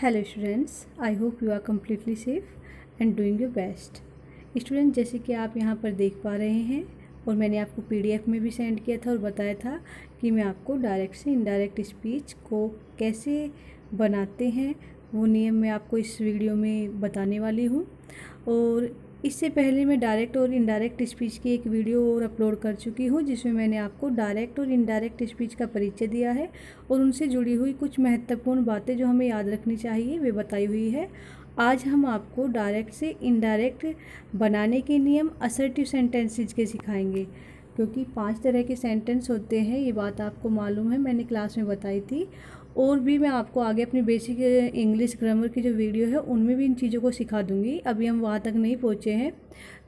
Hello students, I hope you are completely safe and doing your best. Student, जैसे कि आप यहाँ पर देख पा रहे हैं और मैंने आपको पीडीएफ में भी सेंड किया था और बताया था कि मैं आपको डायरेक्ट से इनडायरेक्ट स्पीच को कैसे बनाते हैं वो नियम मैं आपको इस वीडियो में बताने वाली हूँ। और इससे पहले मैं डायरेक्ट और इनडायरेक्ट स्पीच की एक वीडियो और अपलोड कर चुकी हूँ जिसमें मैंने आपको डायरेक्ट और इनडायरेक्ट स्पीच का परिचय दिया है और उनसे जुड़ी हुई कुछ महत्वपूर्ण बातें जो हमें याद रखनी चाहिए वे बताई हुई है। आज हम आपको डायरेक्ट से इनडायरेक्ट बनाने के नियम असर्टिव सेंटेंसेज के सिखाएंगे, क्योंकि 5 तरह के सेंटेंस होते हैं। ये बात आपको मालूम है, मैंने क्लास में बताई थी। और भी मैं आपको आगे अपनी बेसिक इंग्लिश ग्रामर की जो वीडियो है उनमें भी इन चीज़ों को सिखा दूंगी। अभी हम वहाँ तक नहीं पहुँचे हैं।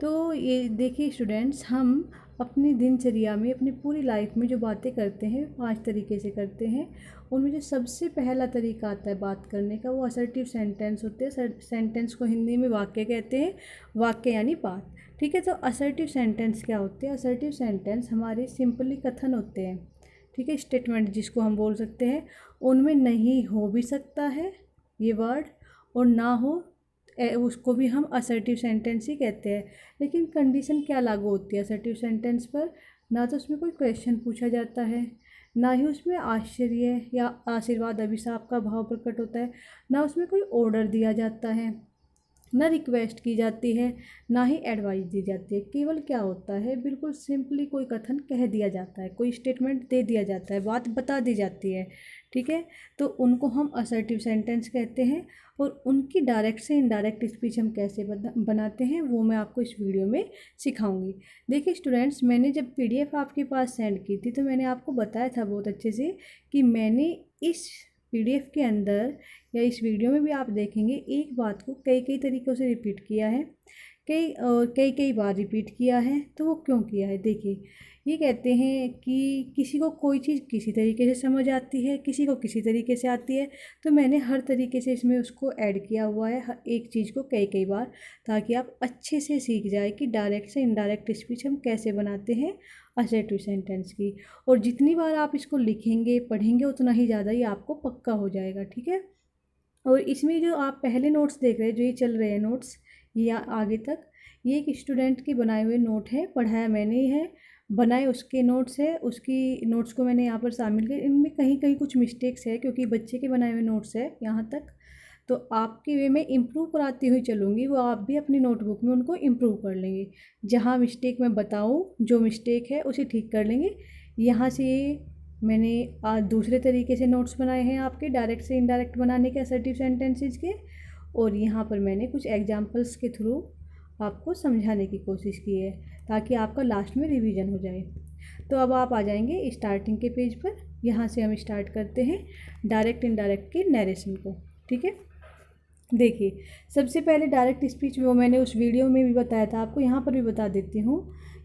तो ये देखिए स्टूडेंट्स, हम अपनी दिनचर्या में अपनी पूरी लाइफ में जो बातें करते हैं 5 तरीके से करते हैं। उनमें जो सबसे पहला तरीका आता है बात करने का वो असर्टिव सेंटेंस होते हैं। सेंटेंस को हिंदी में वाक्य कहते हैं। वाक्य यानी बात, ठीक है। तो असर्टिव सेंटेंस क्या होते हैं? असर्टिव सेंटेंस हमारे सिंपली कथन होते हैं, ठीक है। स्टेटमेंट जिसको हम बोल सकते हैं, उनमें नहीं हो भी सकता है ये वर्ड और ना हो उसको भी हम असर्टिव सेंटेंस ही कहते हैं। लेकिन कंडीशन क्या लागू होती है असर्टिव सेंटेंस पर? ना तो उसमें कोई क्वेश्चन पूछा जाता है, ना ही उसमें आश्चर्य या आशीर्वाद अभिशाप का भाव प्रकट होता है, ना उसमें कोई ऑर्डर दिया जाता है, ना रिक्वेस्ट की जाती है, ना ही एडवाइस दी जाती है। केवल क्या होता है, बिल्कुल सिंपली कोई कथन कह दिया जाता है, कोई स्टेटमेंट दे दिया जाता है, बात बता दी जाती है, ठीक है। तो उनको हम असर्टिव सेंटेंस कहते हैं। और उनकी डायरेक्ट से इनडायरेक्ट स्पीच हम कैसे बनाते हैं वो मैं आपको इस वीडियो में सिखाऊंगी। देखिए स्टूडेंट्स, मैंने जब पीडीएफ आपके पास सेंड की थी तो मैंने आपको बताया था बहुत अच्छे से कि मैंने इस पीडीएफ के अंदर या इस वीडियो में भी आप देखेंगे एक बात को कई कई तरीक़ों से रिपीट किया है, कई कई बार रिपीट किया है। तो वो क्यों किया है? देखिए, ये कहते हैं कि किसी को कोई चीज़ किसी तरीके से समझ आती है, किसी को किसी तरीके से आती है। तो मैंने हर तरीके से इसमें उसको ऐड किया हुआ है, हर एक चीज़ को कई कई बार, ताकि आप अच्छे से सीख जाए कि डायरेक्ट से इनडायरेक्ट स्पीच हम कैसे बनाते हैं असर्टिव सेंटेंस की। और जितनी बार आप इसको लिखेंगे पढ़ेंगे उतना ही ज़्यादा ये आपको पक्का हो जाएगा, ठीक है। और इसमें जो आप पहले नोट्स देख रहे हैं, जो ये चल रहे हैं नोट्स, ये आगे तक, ये एक स्टूडेंट के बनाए हुए नोट है, पढ़ाया मैंने ही है, बनाए उसके नोट्स है, उसकी नोट्स को मैंने यहाँ पर शामिल किया। इनमें कहीं कहीं कुछ मिस्टेक्स है क्योंकि बच्चे के बनाए हुए नोट्स है यहाँ तक। तो आपके वे में इम्प्रूव कराती हुई चलूँगी, वो आप भी अपनी नोटबुक में उनको इम्प्रूव कर लेंगे। जहाँ मिस्टेक मैं बताऊँ, जो मिस्टेक है उसे ठीक कर लेंगे। यहाँ से मैंने दूसरे तरीके से नोट्स बनाए हैं आपके डायरेक्ट से इनडायरेक्ट बनाने के असर्टिव सेंटेंसेस के। और यहाँ पर मैंने कुछ एग्जांपल्स के थ्रू आपको समझाने की कोशिश की है ताकि आपका लास्ट में रिवीजन हो जाए। तो अब आप आ जाएंगे स्टार्टिंग के पेज पर। यहाँ से हम स्टार्ट करते हैं डायरेक्ट इनडायरेक्ट के नरेशन को, ठीक है। देखिए, सबसे पहले डायरेक्ट स्पीच वो मैंने उस वीडियो में भी बताया था आपको, यहाँ पर भी बता देती हूँ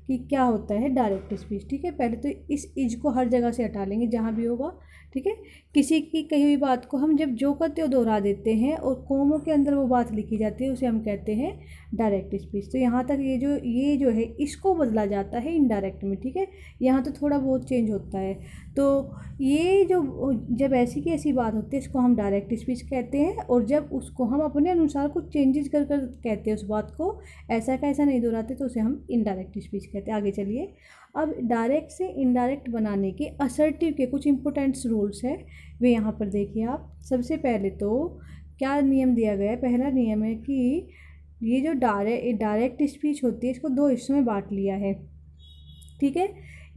कि क्या होता है डायरेक्ट स्पीच, ठीक है। पहले तो इस इज को हर जगह से हटा लेंगे जहाँ भी होगा, ठीक है। किसी की कही हुई बात को हम जब जो कहते हो दोहरा देते हैं और कोमों के अंदर वो बात लिखी जाती है उसे हम कहते हैं डायरेक्ट स्पीच। तो यहाँ तक ये जो है इसको बदला जाता है इनडायरेक्ट में, ठीक है। यहाँ तो थोड़ा बहुत चेंज होता है। तो ये जो जब ऐसी की ऐसी बात होती है इसको हम डायरेक्ट स्पीच कहते हैं। और जब उसको हम अपने अनुसार कुछ चेंजेस कर कर कहते हैं उस बात को, ऐसा का ऐसा नहीं दोहराते, तो उसे हम इनडायरेक्ट स्पीच कहते हैं। आगे चलिए, अब डायरेक्ट से इनडायरेक्ट बनाने के असर्टिव के कुछ इंपॉर्टेंट्स रूल्स है, वे यहाँ पर देखिए आप। सबसे पहले तो क्या नियम दिया गया है? पहला नियम है कि ये जो डायरेक्ट स्पीच होती है इसको 2 हिस्सों में बांट लिया है, ठीक है।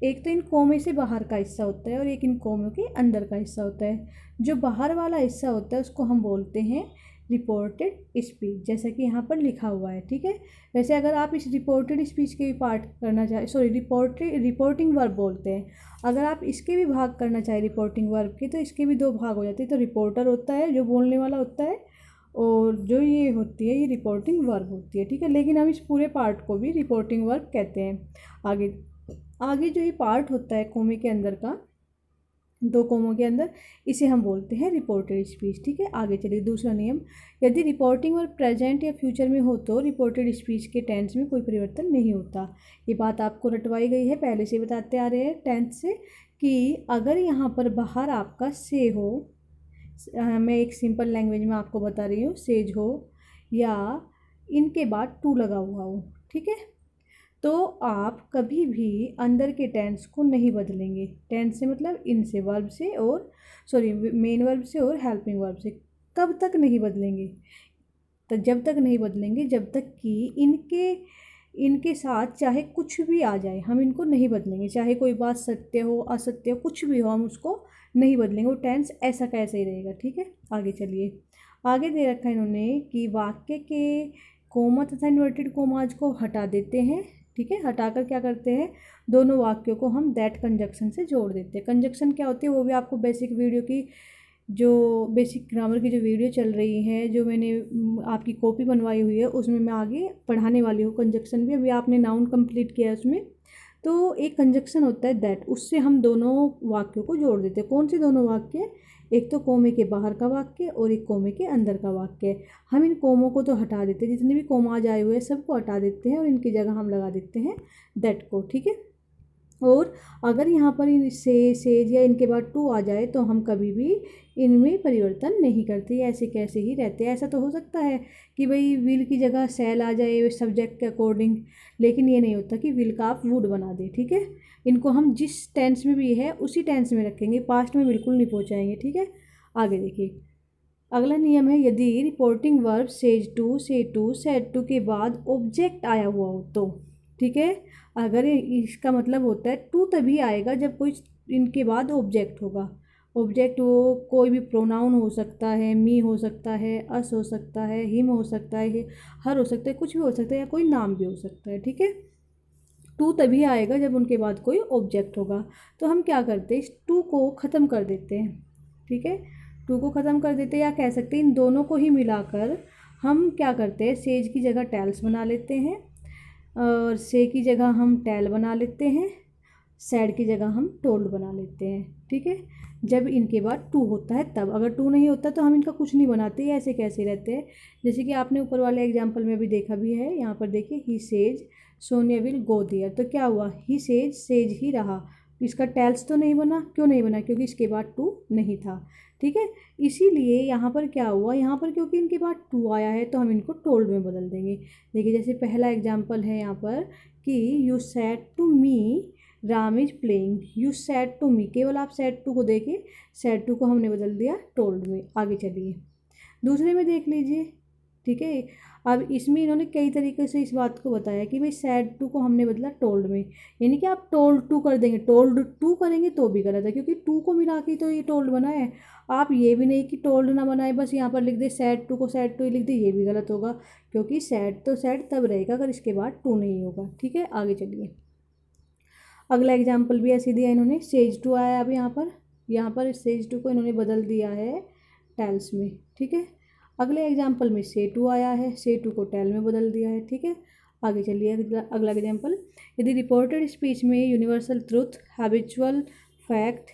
एक तो इन कोमे से बाहर का हिस्सा होता है और एक इन कोमे के अंदर का हिस्सा होता है। जो बाहर वाला हिस्सा होता है उसको हम बोलते हैं रिपोर्टेड स्पीच, जैसा कि यहाँ पर लिखा हुआ है, ठीक है। वैसे अगर आप इस रिपोर्टेड स्पीच के भी पार्ट करना चाहें, सॉरी रिपोर्टिंग वर्ब बोलते हैं, अगर आप इसके भी भाग करना चाहें रिपोर्टिंग वर्ब के, तो इसके भी 2 भाग हो जाते हैं। तो रिपोर्टर होता है जो बोलने वाला होता है, और जो ये होती है ये रिपोर्टिंग वर्ब होती है, ठीक है। लेकिन हम इस पूरे पार्ट को भी रिपोर्टिंग वर्ब कहते हैं। आगे आगे जो ये पार्ट होता है कोमे के अंदर का, 2 कोमों के अंदर, इसे हम बोलते हैं रिपोर्टेड स्पीच, ठीक है। आगे चलिए, दूसरा नियम, यदि रिपोर्टिंग और प्रेजेंट या फ्यूचर में हो तो रिपोर्टेड स्पीच के टेंस में कोई परिवर्तन नहीं होता। ये बात आपको रटवाई गई है, पहले से बताते आ रहे हैं टेंस से, कि अगर यहाँ पर बाहर आपका से हो, मैं एक सिंपल लैंग्वेज में आपको बता रही हूँ, सेज हो या इनके बाद टू लगा हुआ हो, ठीक है। तो आप कभी भी अंदर के टेंस को नहीं बदलेंगे। टेंस से मतलब इन से, वर्ब से, और सॉरी मेन वर्ब से और हेल्पिंग वर्ब से। कब तक नहीं बदलेंगे? तो जब तक नहीं बदलेंगे जब तक कि इनके साथ चाहे कुछ भी आ जाए, हम इनको नहीं बदलेंगे। चाहे कोई बात सत्य हो, असत्य हो, कुछ भी हो, हम उसको नहीं बदलेंगे। वो टेंस ऐसा का ऐसा ही रहेगा, ठीक है। आगे चलिए। आगे दे रखा है इन्होंने कि वाक्य के कोमा तथा इन्वर्टेड कोमाज को हटा देते हैं, ठीक है। हटाकर क्या करते हैं, दोनों वाक्यों को हम दैट कंजक्शन से जोड़ देते हैं। कंजक्शन क्या होती है वो भी आपको बेसिक वीडियो की, जो बेसिक ग्रामर की जो वीडियो चल रही है, जो मैंने आपकी कॉपी बनवाई हुई है, उसमें मैं आगे पढ़ाने वाली हूँ। कंजक्शन भी अभी आपने नाउन कंप्लीट किया है उसमें, तो एक कंजक्शन होता है दैट, उससे हम दोनों वाक्यों को जोड़ देते हैं। कौन से दोनों वाक्य? एक तो कोमे के बाहर का वाक्य और एक कोमे के अंदर का वाक्य। हम इन कोमों को तो हटा देते हैं, जितने भी कोमाज आए हुए हैं सबको हटा देते हैं और इनकी जगह हम लगा देते हैं दैट को, ठीक है। और अगर यहाँ पर से, सेज या इनके बाद टू आ जाए तो हम कभी भी इनमें परिवर्तन नहीं करते, ऐसे कैसे ही रहते हैं। ऐसा तो हो सकता है कि भाई विल की जगह सेल आ जाए सब्जेक्ट के अकॉर्डिंग, लेकिन ये नहीं होता कि विल का आप वुड बना दें, ठीक है। इनको हम जिस टेंस में भी है उसी टेंस में रखेंगे, पास्ट में बिल्कुल नहीं पहुँचाएंगे, ठीक है। आगे देखिए, अगला नियम है, यदि रिपोर्टिंग वर्ब सेज टू, से टू, सेड टू के बाद ऑब्जेक्ट आया हुआ हो तो, ठीक है। अगर इसका मतलब होता है टू तभी आएगा जब कोई इनके बाद ऑब्जेक्ट होगा। ऑब्जेक्ट वो कोई भी प्रोनाउन हो सकता है, मी हो सकता है, अस हो सकता है, हिम हो सकता है, हर हो सकता है, कुछ भी हो सकता है, या कोई नाम भी हो सकता है, ठीक है। टू तभी आएगा जब उनके बाद कोई ऑब्जेक्ट होगा। तो हम क्या करते हैं, इस टू को ख़त्म कर देते हैं, ठीक है। टू को ख़त्म कर देते हैं, या कह सकते हैं इन दोनों को ही मिलाकर हम क्या करते हैं, सेज की जगह टैल्स बना लेते हैं, और से की जगह हम टैल बना लेते हैं, सैड की जगह हम टोल्ड बना लेते हैं, ठीक है। जब इनके बाद टू होता है तब, अगर टू नहीं होता तो हम इनका कुछ नहीं बनाते, ऐसे कैसे रहते हैं। जैसे कि आपने ऊपर वाले एग्जाम्पल में भी देखा भी है, यहाँ पर देखिए, he says Sonia will go there, तो क्या हुआ, ही सेज, सेज ही रहा। इसका टैल्स तो नहीं बना, क्यों नहीं बना, क्योंकि इसके बाद टू नहीं था, ठीक है। इसीलिए यहाँ पर क्या हुआ, यहाँ पर क्योंकि इनके बाद टू आया है तो हम इनको टोल्ड में बदल देंगे। देखिए, जैसे पहला एग्जाम्पल है यहाँ पर कि you said to me Ram is playing, you said to me, केवल आप सैड टू को देखिए, सैड टू को हमने बदल दिया टोल्ड में। आगे चलिए, दूसरे में देख लीजिए, ठीक है। अब इसमें इन्होंने कई तरीके से इस बात को बताया कि भाई सैड टू को हमने बदला टोल्ड में, यानी कि आप टोल्ड टू कर देंगे, टोल्ड टू करेंगे तो भी गलत है, क्योंकि टू को मिला के तो ये टोल्ड बना है। आप ये भी नहीं कि टोल्ड ना बनाए, बस यहाँ पर लिख दे सैड टू को सैड टू ही लिख दे, ये भी गलत होगा, क्योंकि सैड तो सैड तब रहेगा अगर इसके बाद टू नहीं होगा, ठीक है। आगे चलिए, अगला एग्जाम्पल भी ऐसे दिया इन्होंने, सेज टू आया। अब यहाँ पर सेज टू को इन्होंने बदल दिया है टैल्स में, ठीक है। अगले एग्जाम्पल में से टू आया है, से टू को टैल में बदल दिया है, ठीक है। आगे चलिए, अगला एग्जाम्पल, यदि रिपोर्टेड स्पीच में universal truth, habitual fact,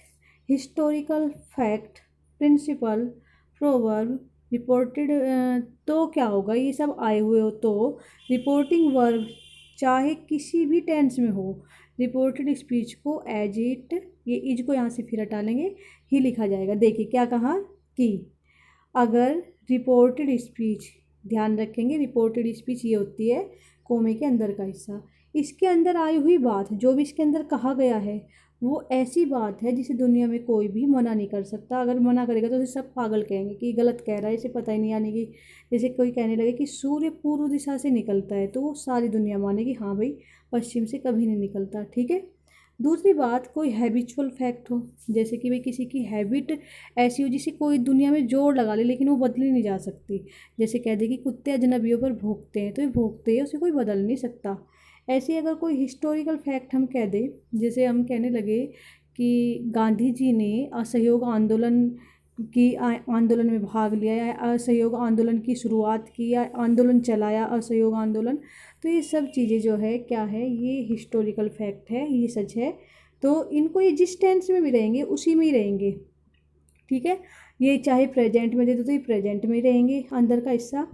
historical fact, principle, proverb, reported, तो क्या होगा, ये सब आए हुए हो तो रिपोर्टिंग वर्ब चाहे किसी भी टेंस में हो, रिपोर्टेड स्पीच को एज इट, ये इज को यहाँ से फिर हटा लेंगे, ही लिखा जाएगा। देखिए क्या कहा कि अगर रिपोर्टेड स्पीच, ध्यान रखेंगे रिपोर्टेड स्पीच ये होती है कोमे के अंदर का हिस्सा, इसके अंदर आई हुई बात, जो भी इसके अंदर कहा गया है वो ऐसी बात है जिसे दुनिया में कोई भी मना नहीं कर सकता। अगर मना करेगा तो उसे सब पागल कहेंगे कि गलत कह रहा है, इसे पता ही नहीं, यानी कि जैसे कोई कहने लगे कि सूर्य पूर्व दिशा से निकलता है तो वो सारी दुनिया मानेगी हाँ भाई पश्चिम से कभी नहीं निकलता, ठीक है। दूसरी बात, कोई हैबिचुअल फैक्ट हो, जैसे कि भाई किसी की हैबिट ऐसी हो जिसे कोई दुनिया में जोर लगा ले लेकिन वो बदली नहीं जा सकती। जैसे कह दे कि कुत्ते अजनबियों पर भौंकते हैं तो ये भौंकते हैं, उसे कोई बदल नहीं सकता। ऐसे अगर कोई हिस्टोरिकल फैक्ट हम कह दें, जैसे हम कहने लगे कि गांधी जी ने असहयोग आंदोलन में भाग लिया, या असहयोग आंदोलन की शुरुआत की, या आंदोलन चलाया असहयोग आंदोलन, तो ये सब चीज़ें जो है क्या है, ये हिस्टोरिकल फैक्ट है, ये सच है। तो इनको ये जिस टेंस में भी रहेंगे उसी में ही रहेंगे, ठीक है। ये चाहे प्रेजेंट में दे दो तो ये प्रेजेंट में ही रहेंगे अंदर का हिस्सा,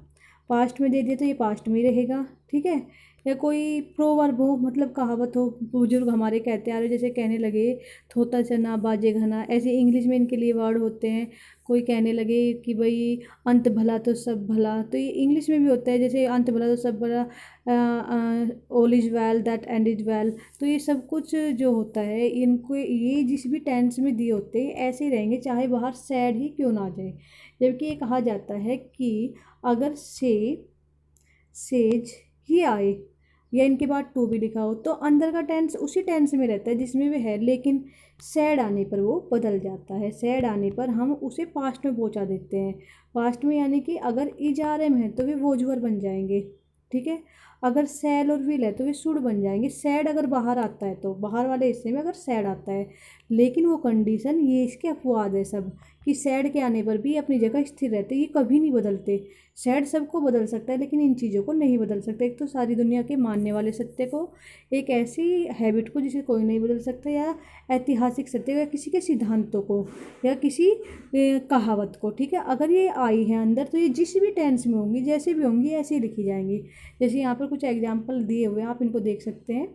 पास्ट में दे दिया तो ये पास्ट में ही रहेगा, ठीक है। या कोई प्रोवर्ब हो, मतलब कहावत हो, बुजुर्ग हमारे कहते आ रहे, जैसे कहने लगे थोता चना बाजे घना, ऐसे इंग्लिश में इनके लिए वर्ड होते हैं। कोई कहने लगे कि भाई अंत भला तो सब भला, तो ये इंग्लिश में भी होता है, जैसे अंत भला तो सब भला, all is well that and is well. तो ये सब कुछ जो होता है इनको ये जिस भी टेंस में दिए होते हैं ऐसे ही रहेंगे, चाहे बाहर सैड ही क्यों ना आ जाए। जबकि ये कहा जाता है कि अगर सेज ही आए या इनके बाद टू भी लिखा हो तो अंदर का टेंस उसी टेंस में रहता है जिसमें वे है, लेकिन सैड आने पर वो बदल जाता है। सैड आने पर हम उसे पास्ट में पहुंचा देते हैं। पास्ट में यानी कि अगर इज आर एम है तो वे वोजवर बन जाएंगे, ठीक है। अगर सैल और विल है तो वे शुड बन जाएंगे। सैड अगर बाहर आता है तो बाहर वाले हिस्से में अगर सैड आता है, लेकिन वो कंडीशन ये इसके अपवाद है सब, कि सैड के आने पर भी अपनी जगह स्थिर रहते, ये कभी नहीं बदलते। सैड सबको बदल सकता है लेकिन इन चीज़ों को नहीं बदल सकता। एक तो सारी दुनिया के मानने वाले सत्य को, एक ऐसी हैबिट को जिसे कोई नहीं बदल सकता, या ऐतिहासिक सत्य या किसी के सिद्धांतों को, या किसी कहावत को, ठीक है। अगर ये आई है अंदर तो ये जिस भी टेंस में होंगी, जैसे भी होंगी ऐसे ही लिखी जाएंगी। जैसे यहाँ पर कुछ एग्जाम्पल दिए हुए हैं, आप इनको देख सकते हैं।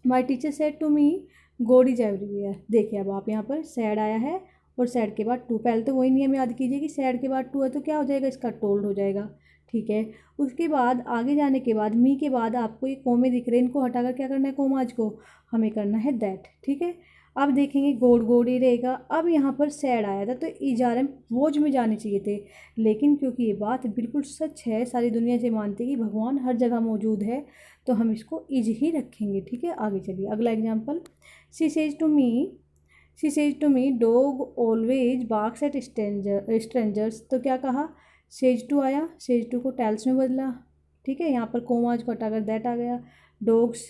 My teacher said to me God is everywhere. देखिए अब आप यहाँ पर सैड आया है और सैड के बाद टू, पहले तो वही नियम याद कीजिए कि सैड के बाद टू है तो क्या हो जाएगा, इसका टोल्ड हो जाएगा, ठीक है। उसके बाद आगे जाने के बाद मी के बाद आपको ये कोमे दिख रहे हैं, इनको हटाकर क्या करना है, कोमाज को हमें करना है दैट, ठीक है। अब देखेंगे गोड गोड ही रहेगा। अब यहाँ पर सैड आया था तो इजारम वोज में जाने चाहिए थे, लेकिन क्योंकि ये बात बिल्कुल सच है, सारी दुनिया से मानती है कि भगवान हर जगह मौजूद है, तो हम इसको इज ही रखेंगे, ठीक है। आगे चलिए अगला example. She says to me she says to me dog always barks at strangers. तो क्या कहा, सेज टू आया, सेज टू को टेल्स में बदला, ठीक है। यहाँ पर कोमाज को हटाकर दैट आ गया। डॉग्स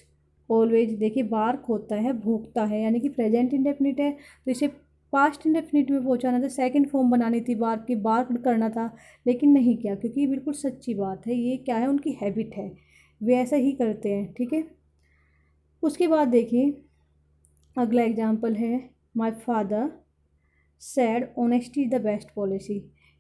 ऑलवेज, देखिए बार्क होता है भौंकता है, यानी कि प्रेजेंट इंडेफिनिट है, तो इसे पास्ट इंडेफिनिट में पहुंचाना था, सेकंड फॉर्म बनानी थी बार्क की, बार्क करना था, लेकिन नहीं किया, क्योंकि ये बिल्कुल सच्ची बात है, ये क्या है उनकी हैबिट है, वे ऐसा ही करते हैं, ठीक है। उसके बाद देखिए अगला एग्जाम्पल है, my father sad honesty is the best policy.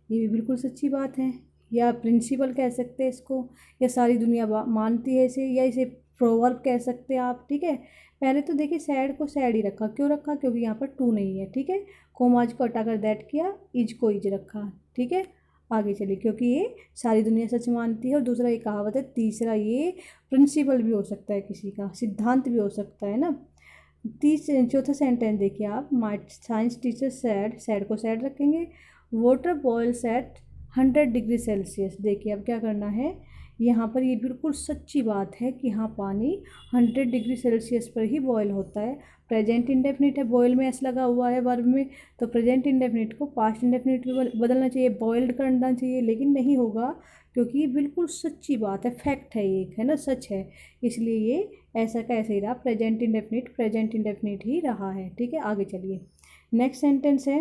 ये भी बिल्कुल सच्ची बात है, या प्रिंसिपल कह सकते हैं इसको, या सारी दुनिया मानती है इसे, या इसे प्रोवर्ब कह सकते हैं आप, ठीक है। पहले तो देखिए सैड को सैड ही रखा, क्यों रखा, क्योंकि यहाँ पर टू नहीं है, ठीक है। कोमाज को हटाकर दैट किया, इज को इज रखा, ठीक है। आगे चलिए, क्योंकि ये सारी दुनिया सच मानती है, और दूसरा ये कहावत है, तीसरा ये प्रिंसिपल भी हो सकता है, किसी का सिद्धांत भी हो सकता है ना। चौथा सेंटेंस देखिए आप, my science teacher said, said को सैड रखेंगे। Water boils at 100 degree Celsius. देखिए अब क्या करना है, यहाँ पर ये बिल्कुल सच्ची बात है कि हाँ पानी 100 डिग्री सेल्सियस पर ही बॉयल होता है। प्रेजेंट इंडेफिनिट है, बॉयल में एस लगा हुआ है वर्ब में, तो प्रेजेंट इंडेफिनिट को पास्ट इंडेफिनिट में बदलना चाहिए, बॉयल्ड करना चाहिए, लेकिन नहीं होगा, क्योंकि ये बिल्कुल सच्ची बात है, फैक्ट है, एक है ना, सच है, इसलिए ये ऐसा का ऐसा ही रहा, प्रेजेंट इंडेफिनिट ही रहा है, ठीक है। आगे चलिए नेक्स्ट सेंटेंस है,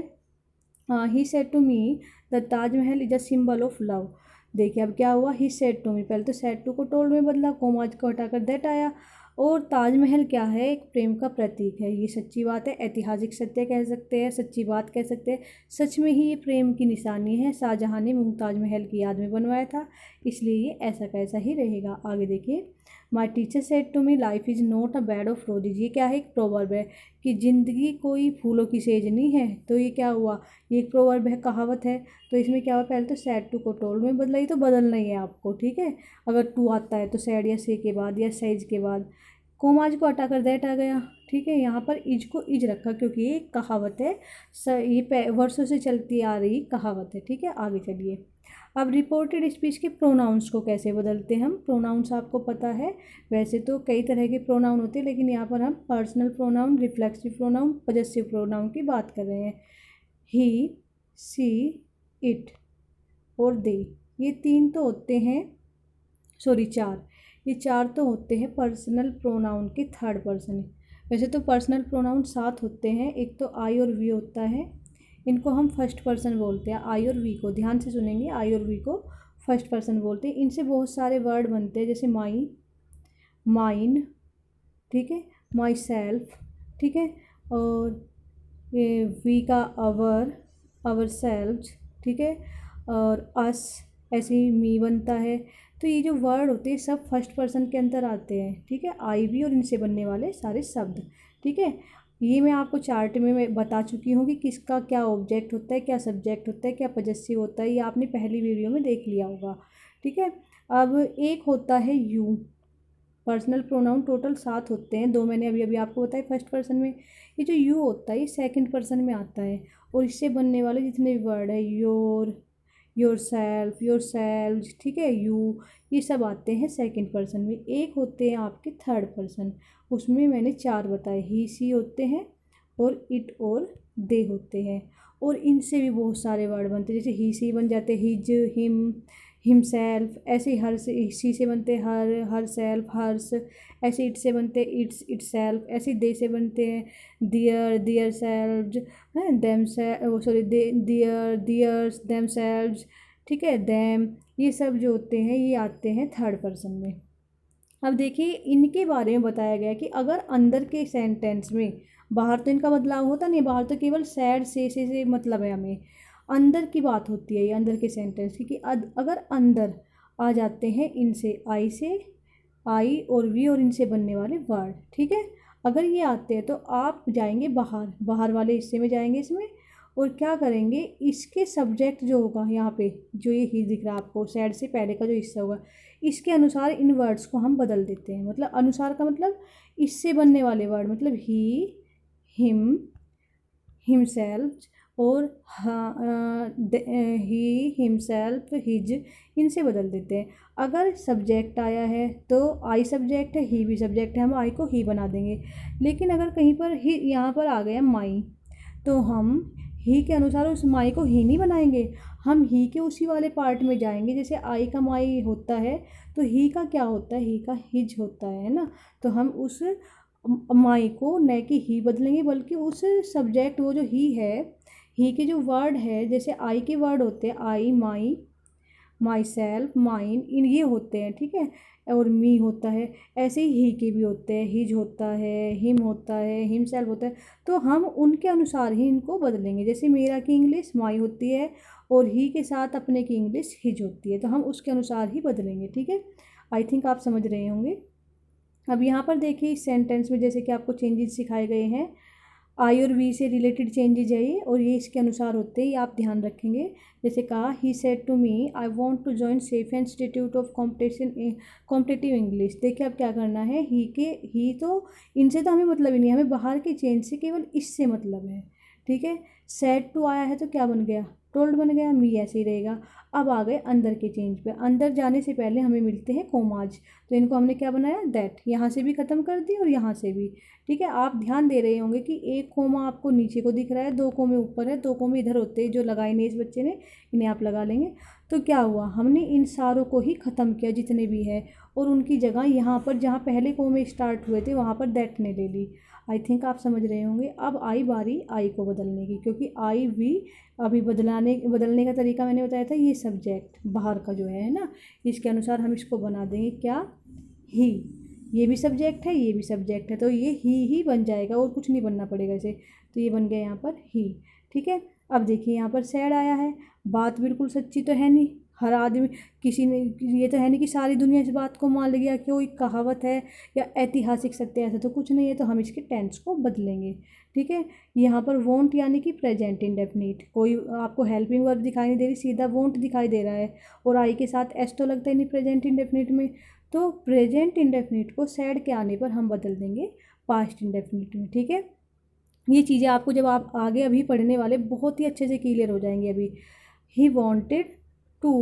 he said to me the Taj Mahal is a symbol of love. देखिए अब क्या हुआ, ही सेड टू मी, पहले तो सेड टू को टोल्ड में बदला, कोमाज को हटाकर दैट आया, और ताजमहल क्या है, एक प्रेम का प्रतीक है, ये सच्ची बात है, ऐतिहासिक सत्य कह सकते हैं, सच्ची बात कह सकते हैं, सच में ही ये प्रेम की निशानी है, शाहजहाँ ने मुमताज महल की याद में बनवाया था, इसलिए ये ऐसा कैसा ही रहेगा। आगे देखिए, my teacher said to me life is not a bed of roses. ये क्या है, एक प्रोवर्ब है कि ज़िंदगी कोई फूलों की सेज नहीं है, तो ये क्या हुआ, ये एक प्रोवर्ब है, कहावत है, तो इसमें क्या हुआ, पहले तो सैड टू को टोल्ड में बदला, ही तो बदलना ही है आपको, ठीक है। अगर टू आता है तो सैड या से के बाद या सेज के बाद, कोमाज को हटाकर दैट आ गया, ठीक है। यहाँ पर इज को इज रखा, क्योंकि ये कहावत है, ये वर्षों से चलती आ रही कहावत है, ठीक है। आगे चलिए, अब रिपोर्टेड स्पीच के प्रोनाउंस को कैसे बदलते हैं हम, प्रोनाउंस आपको पता है, वैसे तो कई तरह के प्रोनाउन होते हैं, लेकिन यहाँ पर हम personal pronoun, reflexive pronoun, possessive pronoun की बात कर रहे हैं। ही, सी, इट और दे, ये तीन तो होते हैं, सॉरी चार, ये चार तो होते हैं पर्सनल प्रोनाउन के थर्ड पर्सन। वैसे तो पर्सनल प्रोनाउन 7 होते हैं, एक तो आई और वी होता है, इनको हम फर्स्ट पर्सन बोलते हैं, आई और वी को ध्यान से सुनेंगे, आई और वी को फर्स्ट पर्सन बोलते हैं। इनसे बहुत सारे वर्ड बनते हैं, जैसे माई, माइन, ठीक है, माई सेल्फ, ठीक है, और ये वी का आवर सेल्व्स, ठीक है, और अस, ऐसे ही मी बनता है। तो ये जो वर्ड होते हैं सब फर्स्ट पर्सन के अंदर आते हैं, ठीक है, आई भी और इनसे बनने वाले सारे शब्द, ठीक है। ये मैं आपको चार्ट में मैं बता चुकी हूँ कि किसका क्या ऑब्जेक्ट होता है, क्या सब्जेक्ट होता है, क्या पजेसिव होता है, ये आपने पहली वीडियो में देख लिया होगा, ठीक है। अब एक होता है यू, पर्सनल प्रोनाउन टोटल 7 होते हैं, 2 मैंने अभी अभी आपको बताया फर्स्ट पर्सन में। ये जो यू होता है ये सेकंड पर्सन में आता है, और इससे बनने वाले जितने भी वर्ड है, योर सेल्फ, योर सेल्फ, ठीक है, यू, ये सब आते हैं सेकंड पर्सन में। एक होते हैं आपके थर्ड पर्सन, उसमें मैंने 4 बताए, ही सी होते हैं और इट और दे होते हैं। और इनसे भी बहुत सारे वर्ड बनते हैं, जैसे ही सी बन जाते हैं हिज, हिमसेल्फ, ऐसे ही हर से, सी से बनते हैं हर सेल्फ, हर्स, ऐसे इट से बनते हैं इट्स, इटसेल्फ, ऐसे दे से बनते हैं दियर सेल्व्स, हैं देम से, सॉरी दियर्स देम सेल्व्स, ठीक है, देम, ये सब जो होते हैं ये आते हैं थर्ड पर्सन में। अब देखिए इनके बारे में बताया गया कि अगर अंदर के सेंटेंस में, बाहर तो इनका बदलाव होता नहीं, बाहर तो केवल सैड से मतलब है हमें, अंदर की बात होती है ये अंदर के सेंटेंस की, कि अगर अंदर आ जाते हैं इनसे, आई से, आई और वी और इनसे बनने वाले वर्ड, ठीक है, अगर ये आते हैं तो आप जाएंगे बाहर, बाहर वाले हिस्से में जाएंगे इसमें, और क्या करेंगे, इसके सब्जेक्ट जो होगा यहाँ पे, जो ये ही दिख रहा है आपको सैड से पहले का जो हिस्सा होगा, इसके अनुसार इन वर्ड्स को हम बदल देते हैं। मतलब अनुसार का मतलब इससे बनने वाले वर्ड, मतलब ही, हिम, हिमसेल्फ और ही, हिमसेल्फ, हिज, इनसे बदल देते हैं। अगर सब्जेक्ट आया है तो आई सब्जेक्ट है, ही भी सब्जेक्ट है, हम आई को ही बना देंगे। लेकिन अगर कहीं पर ही यहाँ पर आ गया माई, तो हम ही के अनुसार उस माई को ही नहीं बनाएंगे, हम ही के उसी वाले पार्ट में जाएंगे। जैसे आई का माई होता है तो ही का क्या होता है, ही का हिज होता है ना, तो हम उस माई को न कि ही बदलेंगे बल्कि उस सब्जेक्ट, वो जो ही है, ही के जो वर्ड है, जैसे आई के वर्ड होते हैं आई, माई, माई सेल्फ, माइन, इन ये होते हैं, ठीक है, और मी होता है, ऐसे ही के भी होते हैं, हिज होता है, हिम होता है, हिम सेल्फ होता है, तो हम उनके अनुसार ही इनको बदलेंगे। जैसे मेरा की इंग्लिश माई होती है और ही के साथ अपने की इंग्लिश हिज होती है, तो हम उसके अनुसार ही बदलेंगे, ठीक है। आई थिंक आप समझ रहे होंगे। अब यहाँ पर देखिए इस सेंटेंस में जैसे कि आपको चेंजेस सिखाए गए हैं, आई और वी से रिलेटेड चेंजेज है ये, और ये इसके अनुसार होते हैं, ये आप ध्यान रखेंगे। जैसे कहा, he said to me I want to join safe institute of competitive English. देखिए अब क्या करना है, ही तो इनसे तो हमें मतलब ही नहीं, हमें बाहर के चेंज से केवल इससे मतलब है, ठीक है। सेड टू आया है तो क्या बन गया, टोल्ड बन गया, मी ऐसे ही रहेगा। अब आ गए अंदर के चेंज पे, अंदर जाने से पहले हमें मिलते हैं कोमाज, तो इनको हमने क्या बनाया, दैट, यहाँ से भी ख़त्म कर दी और यहाँ से भी, ठीक है। आप ध्यान दे रहे होंगे कि एक कोमा आपको नीचे को दिख रहा है, 2 कोमे ऊपर है, 2 कोमे इधर होते हैं जो लगाए नहीं इस बच्चे ने, इन्हें आप लगा लेंगे। तो क्या हुआ, हमने इन सारों को ही ख़त्म किया जितने भी है, और उनकी जगह यहाँ पर जहाँ पहले कोमे स्टार्ट हुए थे वहाँ पर दैट ने ले ली। आई थिंक आप समझ रहे होंगे। अब आई बारी आई को बदलने की, क्योंकि आई भी अभी बदलने का तरीका मैंने बताया था, ये सब्जेक्ट बाहर का जो है ना, इसके अनुसार हम इसको बना देंगे क्या, ही, ये भी सब्जेक्ट है, ये भी सब्जेक्ट है, तो ये ही बन जाएगा और कुछ नहीं बनना पड़ेगा इसे, तो ये बन गया यहाँ पर ही, ठीक है। अब देखिए यहाँ पर सैड आया है, बात बिल्कुल सच्ची तो है नहीं, हर आदमी, किसी ने, ये तो है नहीं कि सारी दुनिया इस बात को मान लिया कि वो एक कहावत है या ऐतिहासिक सत्य, ऐसा तो कुछ नहीं है, तो हम इसके टेंस को बदलेंगे, ठीक है। यहाँ पर वोंट यानी कि प्रेजेंट इंडेफिनिट, कोई आपको हेल्पिंग वर्ब दिखाई नहीं दे रही, सीधा वोंट दिखाई दे रहा है, और आई के साथ एस तो लगता ही नहीं प्रेजेंट इंडेफिनिट में, तो प्रेजेंट इंडेफिनिट को सैड के आने पर हम बदल देंगे पास्ट इंडेफिनिट में, ठीक है। ये चीज़ें आपको जब आप आगे अभी पढ़ने वाले बहुत ही अच्छे से क्लियर हो जाएंगी। अभी ही वॉन्टेड टू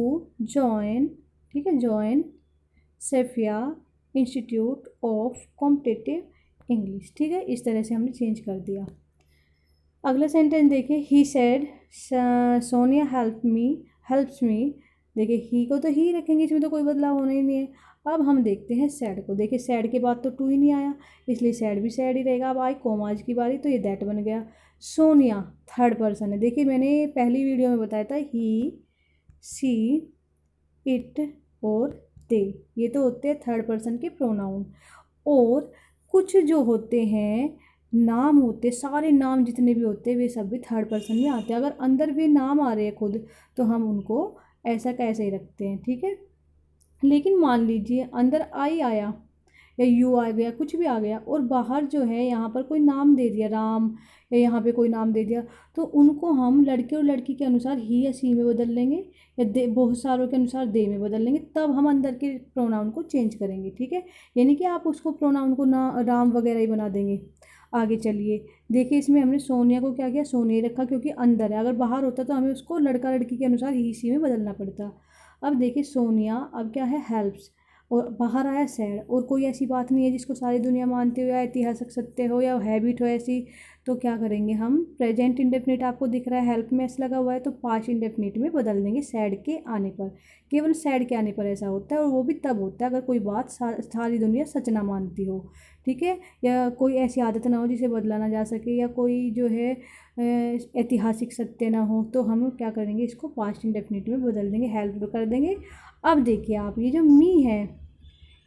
जॉइन, ठीक है, join Saifia institute of competitive English, ठीक है, इस तरह से हमने चेंज कर दिया। अगला सेंटेंस देखिए, he said Sonia helps me, देखिए ही को तो ही रखेंगे, इसमें तो कोई बदलाव होना ही नहीं है। अब हम देखते हैं सैड को, देखिए सैड के बाद तो टू ही नहीं आया, इसलिए सैड भी सैड ही रहेगा। अब आई कोमाज की बारी, तो ये दैट बन गया। सोनिया थर्ड पर्सन है, देखिए मैंने पहली वीडियो में बताया था, ही, सी, इट और दे, ये तो होते हैं थर्ड पर्सन के प्रोनाउन। और कुछ जो होते हैं नाम होते, सारे नाम जितने भी होते हैं वे सब भी थर्ड पर्सन में आते हैं। अगर अंदर भी नाम आ रहे हैं खुद, तो हम उनको ऐसा कैसे ही रखते हैं, ठीक है। लेकिन मान लीजिए अंदर आई आया या यू आ गया, कुछ भी आ गया, और बाहर जो है यहाँ पर कोई नाम दे दिया, राम, या यहाँ पे कोई नाम दे दिया, तो उनको हम लड़के और लड़की के अनुसार ही या सी में बदल लेंगे, या दे बहुत सारों के अनुसार दे में बदल लेंगे, तब हम अंदर के प्रोनाउन को चेंज करेंगे। ठीक है, यानी कि आप उसको प्रोनाउन को ना राम वगैरह ही बना देंगे। आगे चलिए, देखिए इसमें हमने सोनिया को क्या किया, सोनिया रखा क्योंकि अंदर है, अगर बाहर होता तो हमें उसको लड़का लड़की के अनुसार ही सी में बदलना पड़ता। अब देखिए सोनिया अब क्या है, हेल्प्स, और बाहर आया सैड, और कोई ऐसी बात नहीं है जिसको सारी दुनिया मानते हो या ऐतिहासिक सत्य हो या हैबिट हो ऐसी, तो क्या करेंगे हम, प्रेजेंट इंडेफिनिट आपको दिख रहा है हेल्प में एस लगा हुआ है, तो पास्ट इंडेफिनिट में बदल देंगे सैड के आने पर। केवल सैड के आने पर ऐसा होता है, और वो भी तब होता है अगर कोई बात सारी दुनिया सच ना मानती हो। ठीक है, या कोई ऐसी आदत ना हो जिसे बदला ना जा सके, या कोई जो है ऐतिहासिक सत्य ना हो, तो हम क्या करेंगे, इसको पास्ट इंडेफिनिट में बदल देंगे, हेल्प कर देंगे। अब देखिए आप, ये जो मी है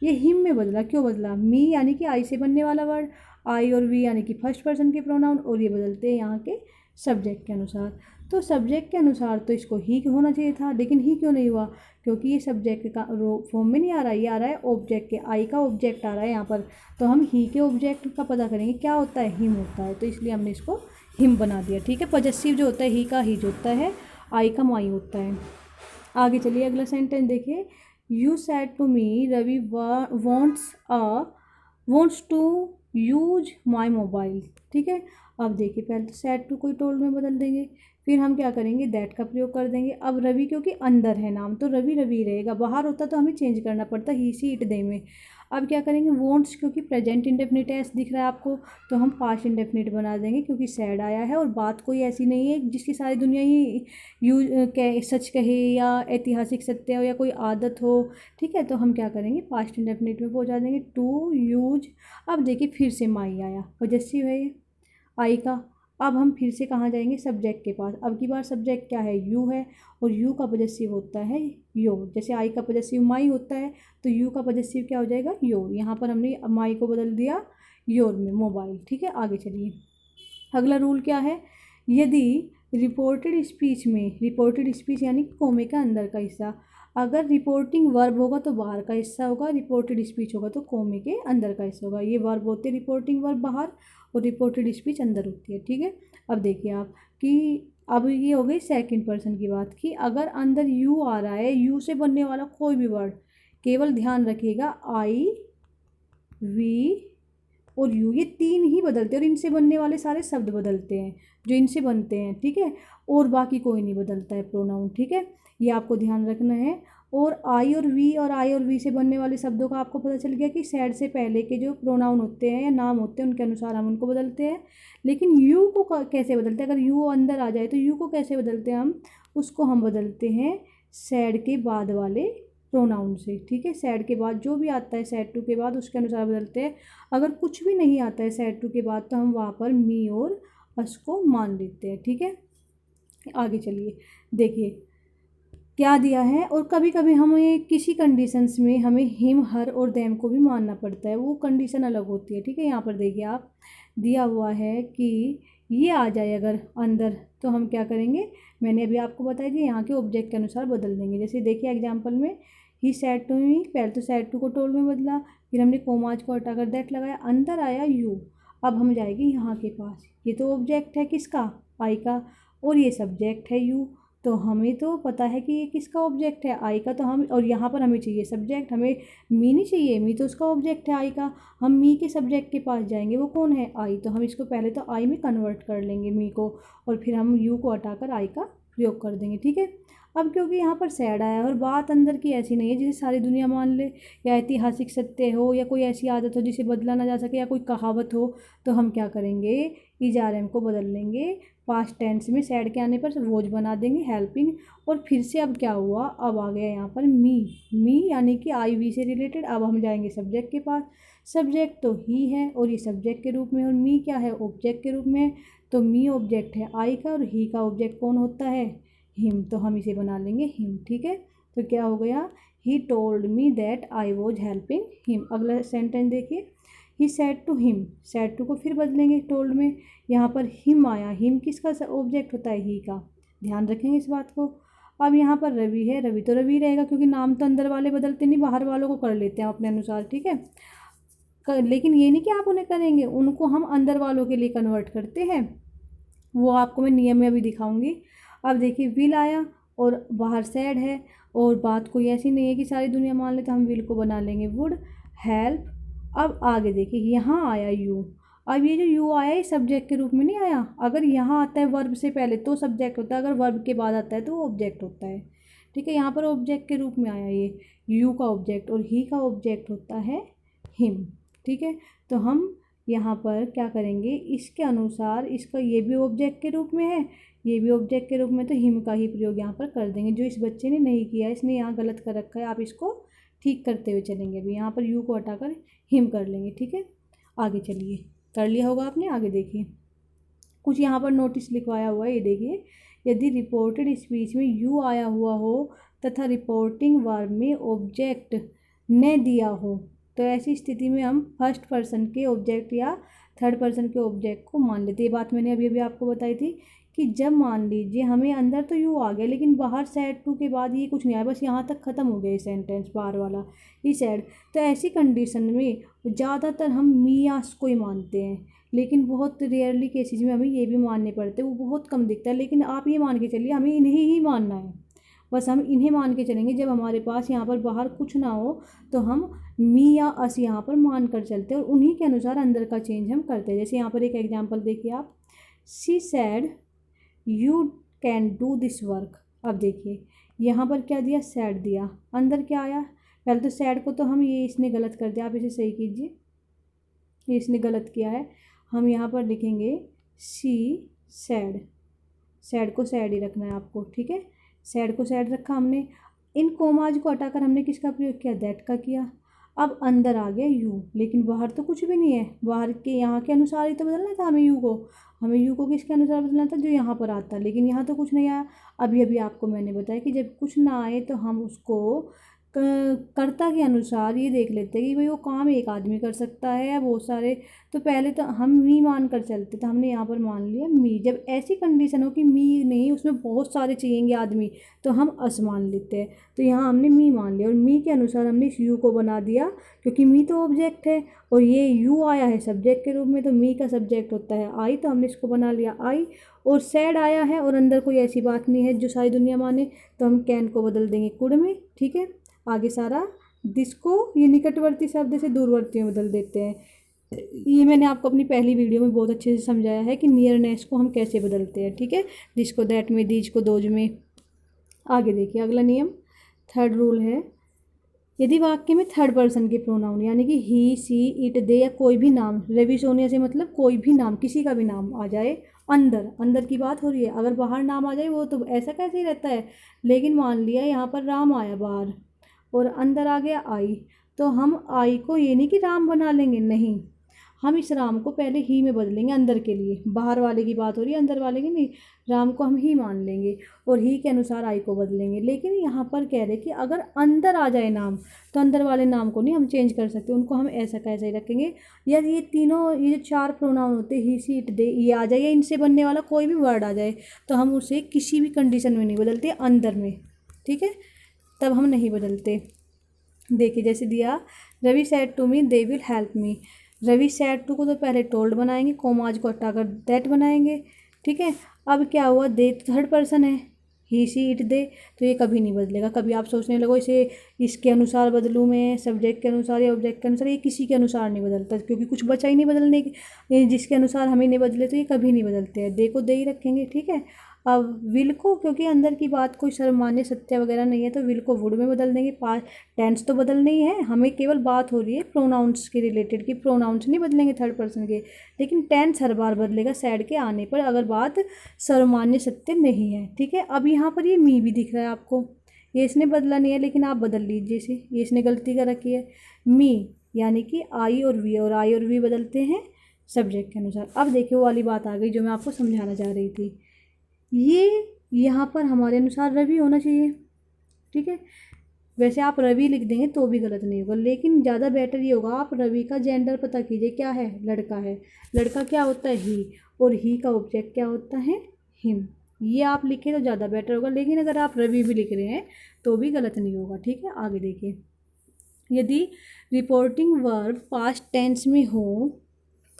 ये हिम में बदला, क्यों बदला, मी यानी कि आई से बनने वाला वर्ड, आई और वी यानी कि फर्स्ट पर्सन के प्रोनाउन, और ये बदलते हैं यहाँ के सब्जेक्ट के अनुसार। तो सब्जेक्ट के अनुसार तो इसको ही होना चाहिए था, लेकिन ही क्यों नहीं हुआ, क्योंकि ये सब्जेक्ट का फॉर्म में नहीं आ रहा, ये आ रहा है ऑब्जेक्ट के, आई का ऑब्जेक्ट आ रहा है यहाँ पर, तो हम ही के ऑब्जेक्ट का पता करेंगे क्या होता है, हिम होता है, तो इसलिए हमने इसको हिम बना दिया। ठीक है, पॉजेसिव जो होता है ही का ही जो होता है, आई का माई होता है। आगे चलिए अगला सेंटेंस देखिए, you said to me Ravi wants to use my mobile. ठीक है, अब देखिए पहले तो सैड टू को टोल्ड में बदल देंगे, फिर हम क्या करेंगे, दैट का प्रयोग कर देंगे। अब रवि क्योंकि अंदर है नाम, तो रवि रवि रहेगा, बाहर होता तो हमें चेंज करना पड़ता ही सी इट दे में। अब क्या करेंगे, वॉन्ट्स क्योंकि प्रेजेंट इंडेफिनिट है दिख रहा है आपको, तो हम पास्ट इंडेफिनिट बना देंगे क्योंकि सैड आया है, और बात कोई ऐसी नहीं है जिसकी सारी दुनिया ही सच कहे या ऐतिहासिक सत्य हो या कोई आदत हो। ठीक है, तो हम क्या करेंगे, पास्ट इंडेफिनिट में पहुंचा देंगे, टू यूज। अब देखिए फिर से माई आया, पॉजेसिव है ये आई का। अब हम फिर से कहाँ जाएंगे, सब्जेक्ट के पास, अब की बार सब्जेक्ट क्या है, यू है, और यू का पॉजेसिव होता है यो, जैसे आई का पॉजेसिव माई होता है, तो यू का पॉजेसिव क्या हो जाएगा, योर। यहाँ पर हमने माई को बदल दिया योर में, मोबाइल। ठीक है, आगे चलिए, अगला रूल क्या है, यदि रिपोर्टेड स्पीच यानी कोमे का अंदर का हिस्सा, अगर रिपोर्टिंग वर्ब होगा तो बाहर का हिस्सा होगा, रिपोर्टेड स्पीच होगा तो कोमे के अंदर का हिस्सा होगा। ये वर्ब होते हैं, रिपोर्टिंग वर्ब बाहर और रिपोर्टेड स्पीच अंदर होती है। ठीक है, अब देखिए आप कि अब ये हो गई सेकंड पर्सन की बात, कि अगर अंदर यू आ रहा है, यू से बनने वाला कोई भी वर्ड, केवल ध्यान रखिएगा आई वी और यू ये तीन ही बदलते हैं, और इनसे बनने वाले सारे शब्द बदलते हैं जो इनसे बनते हैं। ठीक है, और बाकी कोई नहीं बदलता है प्रोनाउन। ठीक है, ये आपको ध्यान रखना है। और आई और वी से बनने वाले शब्दों का आपको पता चल गया कि सैड से पहले के जो प्रोनाउन होते हैं या नाम होते हैं उनके अनुसार हम उनको बदलते हैं। लेकिन यू को कैसे बदलते हैं, अगर यू अंदर आ जाए तो यू को कैसे बदलते हैं हम, उसको हम बदलते हैं सैड के बाद वाले प्रोनाउन से। ठीक है, सैड के बाद जो भी आता है सैड टू के बाद उसके अनुसार बदलते हैं। अगर कुछ भी नहीं आता है सैड टू के बाद तो हम वहाँ पर मी और अस को मान लेते हैं। ठीक है, आगे चलिए, देखिए क्या दिया है, और कभी कभी हमें किसी कंडीशंस में हमें हिम हर और देम को भी मानना पड़ता है, वो कंडीशन अलग होती है। ठीक है, यहाँ पर देखिए आप, दिया हुआ है कि ये आ जाए अगर अंदर, तो हम क्या करेंगे, मैंने अभी आपको बताया कि यहाँ के ऑब्जेक्ट के अनुसार बदल देंगे। जैसे देखिए एग्जाम्पल में, ही सैड टू मी, पहले तो सैड टू को टोल्ड में बदला, फिर हमने कोमाज को हटाकर दैट लगाया, अंदर आया यू। अब हम जाएंगे यहाँ के पास, ये तो ऑब्जेक्ट है किसका, आई का, और ये सब्जेक्ट है यू, तो हमें तो पता है कि ये किसका ऑब्जेक्ट है, आई का, तो हम, और यहाँ पर हमें चाहिए सब्जेक्ट, हमें मी नहीं चाहिए, मी तो उसका ऑब्जेक्ट है आई का, हम मी के सब्जेक्ट के पास जाएंगे, वो कौन है, आई, तो हम इसको पहले तो आई में कन्वर्ट कर लेंगे मी को, और फिर हम यू को हटाकर आई का प्रयोग कर देंगे। ठीक है, अब क्योंकि यहाँ पर सैड आया है और बात अंदर की ऐसी नहीं है जिसे सारी दुनिया मान ले, या ऐतिहासिक सत्य हो, या कोई ऐसी आदत हो जिसे बदला ना जा सके, या कोई कहावत हो, तो हम क्या करेंगे, इजारम को बदल लेंगे पास्ट टेंस में, सैड के आने पर वोज बना देंगे हेल्पिंग, और फिर से अब क्या हुआ, अब आ गया यहाँ पर मी यानी कि आई वी से रिलेटेड। अब हम जाएंगे सब्जेक्ट के पास, सब्जेक्ट तो ही है और ये सब्जेक्ट के रूप में, और मी क्या है, ऑब्जेक्ट के रूप में, तो मी ऑब्जेक्ट है आई का, और ही का ऑब्जेक्ट कौन होता है, हिम, तो हम इसे बना लेंगे हिम। ठीक है, तो क्या हो गया, he told me that I was helping him. अगला सेंटेंस देखिए, he said to him, said to को फिर बदलेंगे टोल्ड में, यहाँ पर हिम आया, हिम किसका ऑब्जेक्ट होता है, ही का, ध्यान रखेंगे इस बात को। अब यहाँ पर रवि है, रवि तो रवि रहेगा क्योंकि नाम तो अंदर वाले बदलते नहीं, बाहर वालों को कर लेते हैं अपने अनुसार, ठीक है। लेकिन ये नहीं कि आप उन्हें करेंगे, उनको हम अंदर वालों के लिए कन्वर्ट करते हैं, वो आपको मैं नियम में अभी दिखाऊंगी। अब देखिए विल आया और बाहर सैड है, और बात कोई ऐसी नहीं है कि सारी दुनिया मान ले, तो हम विल को बना लेंगे वुड हेल्प। अब आगे देखिए यहाँ आया यू। अब ये जो यू आया ये सब्जेक्ट के रूप में नहीं आया, अगर यहाँ आता है वर्ब से पहले तो सब्जेक्ट होता है, अगर वर्ब के बाद आता है तो वो ऑब्जेक्ट होता है, ठीक है। यहाँ पर ऑब्जेक्ट के रूप में आया ये यू का ऑब्जेक्ट, और ही का ऑब्जेक्ट होता है हिम, ठीक है। तो हम यहाँ पर क्या करेंगे, इसके अनुसार इसका ये भी ऑब्जेक्ट के रूप में है, ये भी ऑब्जेक्ट के रूप में, तो हिम का ही प्रयोग यहाँ पर कर देंगे, जो इस बच्चे ने नहीं किया, इसने यहाँ गलत कर रखा है, आप इसको ठीक करते हुए चलेंगे। अभी यहाँ पर यू को हटाकर हिम कर लेंगे, ठीक है। आगे चलिए, कर लिया होगा आपने, आगे देखिए कुछ यहाँ पर नोटिस लिखवाया हुआ है, ये देखिए, यदि रिपोर्टेड स्पीच में यू आया हुआ हो तथा रिपोर्टिंग वर्ब में ऑब्जेक्ट ने दिया हो, तो ऐसी स्थिति में हम फर्स्ट पर्सन के ऑब्जेक्ट या थर्ड पर्सन के ऑब्जेक्ट को मान लेते हैं। ये बात मैंने अभी अभी आपको बताई थी कि जब मान लीजिए हमें अंदर तो यू आ गया लेकिन बाहर सैड टू के बाद ये कुछ नहीं आया, बस यहाँ तक ख़त्म हो गया ये सेंटेंस, बाहर वाला ये सैड, तो ऐसी कंडीशन में ज़्यादातर हम मी या को ही मानते हैं, लेकिन बहुत रेयरली केसेस में हमें ये भी मानने पड़ते हैं, वो बहुत कम दिखता है। लेकिन आप ये मान के चलिए हमें इन्हें ही मानना है, बस हम इन्हें मान के चलेंगे। जब हमारे पास यहाँ पर बाहर कुछ ना हो तो हम मी या अस यहाँ पर मान कर चलते हैं, और उन्हीं के अनुसार अंदर का चेंज हम करते हैं। जैसे यहाँ पर एक एग्जांपल देखिए आप, she said you can do this work. अब देखिए यहाँ पर क्या दिया, सैड दिया, अंदर क्या आया, पहले तो सैड को तो हम ये इसने गलत कर दिया, आप इसे सही कीजिए, ये इसने गलत किया है। हम यहाँ पर लिखेंगे शी सैड, सैड को सैड ही रखना है आपको, ठीक है। सैड को सैड रखा हमने, इन कोमाज को हटाकर हमने किसका प्रयोग किया, दैट का किया। अब अंदर आ गया यू, लेकिन बाहर तो कुछ भी नहीं है, बाहर के यहाँ के अनुसार ही तो बदलना था हमें यू को, हमें यू को किसके अनुसार बदलना था, जो यहाँ पर आता, लेकिन यहाँ तो कुछ नहीं आया। अभी अभी आपको मैंने बताया कि जब कुछ ना आए तो हम उसको कर्ता के अनुसार ये देख लेते हैं कि भाई वो काम एक आदमी कर सकता है या बहुत सारे, तो पहले तो हम मी मान कर चलते, तो हमने यहाँ पर मान लिया मी। जब ऐसी कंडीशन हो कि मी नहीं, उसमें बहुत सारे चाहिएंगे आदमी, तो हम अस मान लेते हैं, तो यहाँ हमने मी मान लिया, और मी के अनुसार हमने इस यू को बना दिया, क्योंकि मी तो ऑब्जेक्ट है और ये यू आया है सब्जेक्ट के रूप में, तो मी का सब्जेक्ट होता है आई, तो हमने इसको बना लिया आई। और सैड आया है और अंदर कोई ऐसी बात नहीं है जो सारी दुनिया माने, तो हम कैन को बदल देंगे कुड में, ठीक है। आगे सारा दिस को ये निकटवर्ती शब्द से दूरवर्ती में बदल देते हैं। ये मैंने आपको अपनी पहली वीडियो में बहुत अच्छे से समझाया है कि नियरनेस को हम कैसे बदलते हैं, ठीक है। दिस को दैट में, दीज को दोज में। आगे देखिए अगला नियम, थर्ड रूल है, यदि वाक्य में थर्ड पर्सन के प्रोनाउन यानी कि ही सी इट दे या कोई भी नाम, रेविस होने से मतलब कोई भी नाम, किसी का भी नाम आ जाए, अंदर अंदर की बात हो रही है, अगर बाहर नाम आ जाए वो तो ऐसा कैसे ही रहता है, लेकिन मान लिया यहाँ पर राम आया बाहर और अंदर आ गया आई, तो हम आई को ये नहीं कि राम बना लेंगे, नहीं, हम इस राम को पहले ही में बदलेंगे अंदर के लिए, बाहर वाले की बात हो रही है अंदर वाले की नहीं, राम को हम ही मान लेंगे और ही के अनुसार आई को बदलेंगे। लेकिन यहाँ पर कह रहे कि अगर अंदर आ जाए नाम तो अंदर वाले नाम को नहीं हम चेंज कर सकते, उनको हम ऐसा कैसे ही रखेंगे। या ये तीनों, ये जो चार प्रोनाउन होते ही सी इट दे ये आ जाए या इनसे बनने वाला कोई भी वर्ड आ जाए, तो हम उसे किसी भी कंडीशन में नहीं बदलते अंदर में, ठीक है, तब हम नहीं बदलते। देखिए जैसे दिया, Ravi said to me they will help me, Ravi said to को तो पहले टोल्ड बनाएंगे, कोमाज को हटाकर दैट बनाएंगे, ठीक है। अब क्या हुआ, दे थर्ड पर्सन है, ही सी इट दे, तो ये कभी नहीं बदलेगा। कभी आप सोचने लगो इसे इसके अनुसार बदलूँ मैं, सब्जेक्ट के अनुसार या ऑब्जेक्ट के अनुसार, ये किसी के अनुसार नहीं बदलता क्योंकि कुछ बचा ही नहीं बदलने की, जिसके अनुसार हमें नहीं बदले तो ये कभी नहीं बदलते हैं। दे को दे ही रखेंगे, ठीक है। अब विल को, क्योंकि अंदर की बात कोई सर्वमान्य सत्य वगैरह नहीं है, तो विल को वुड में बदल देंगे। पास्ट टेंस तो बदल नहीं है, हमें केवल बात हो रही है प्रोनाउंस के रिलेटेड की, प्रोनाउंस नहीं बदलेंगे थर्ड पर्सन के, लेकिन टेंस हर बार बदलेगा सैड के आने पर, अगर बात सर्वमान्य सत्य नहीं है, ठीक है। अब यहाँ पर ये मी भी दिख रहा है आपको, ये इसने बदला नहीं है लेकिन आप बदल लीजिए इसे, ये इसने गलती कर रखी है। मी यानी कि आई और वी, और आई और वी बदलते हैं सब्जेक्ट के अनुसार। अब देखिए वो वाली बात आ गई जो मैं आपको समझाना चाह रही थी, ये यहाँ पर हमारे अनुसार रवि होना चाहिए, ठीक है। वैसे आप रवि लिख देंगे तो भी गलत नहीं होगा, लेकिन ज़्यादा बेटर ये होगा आप रवि का जेंडर पता कीजिए, क्या है, लड़का है, लड़का क्या होता है ही, और ही का ऑब्जेक्ट क्या होता है हिम, ये आप लिखें तो ज़्यादा बेटर होगा, लेकिन अगर आप रवि भी लिख रहे हैं तो भी गलत नहीं होगा। ठीक है, आगे देखिए। यदि रिपोर्टिंग वर्ब पास्ट टेंस में हो,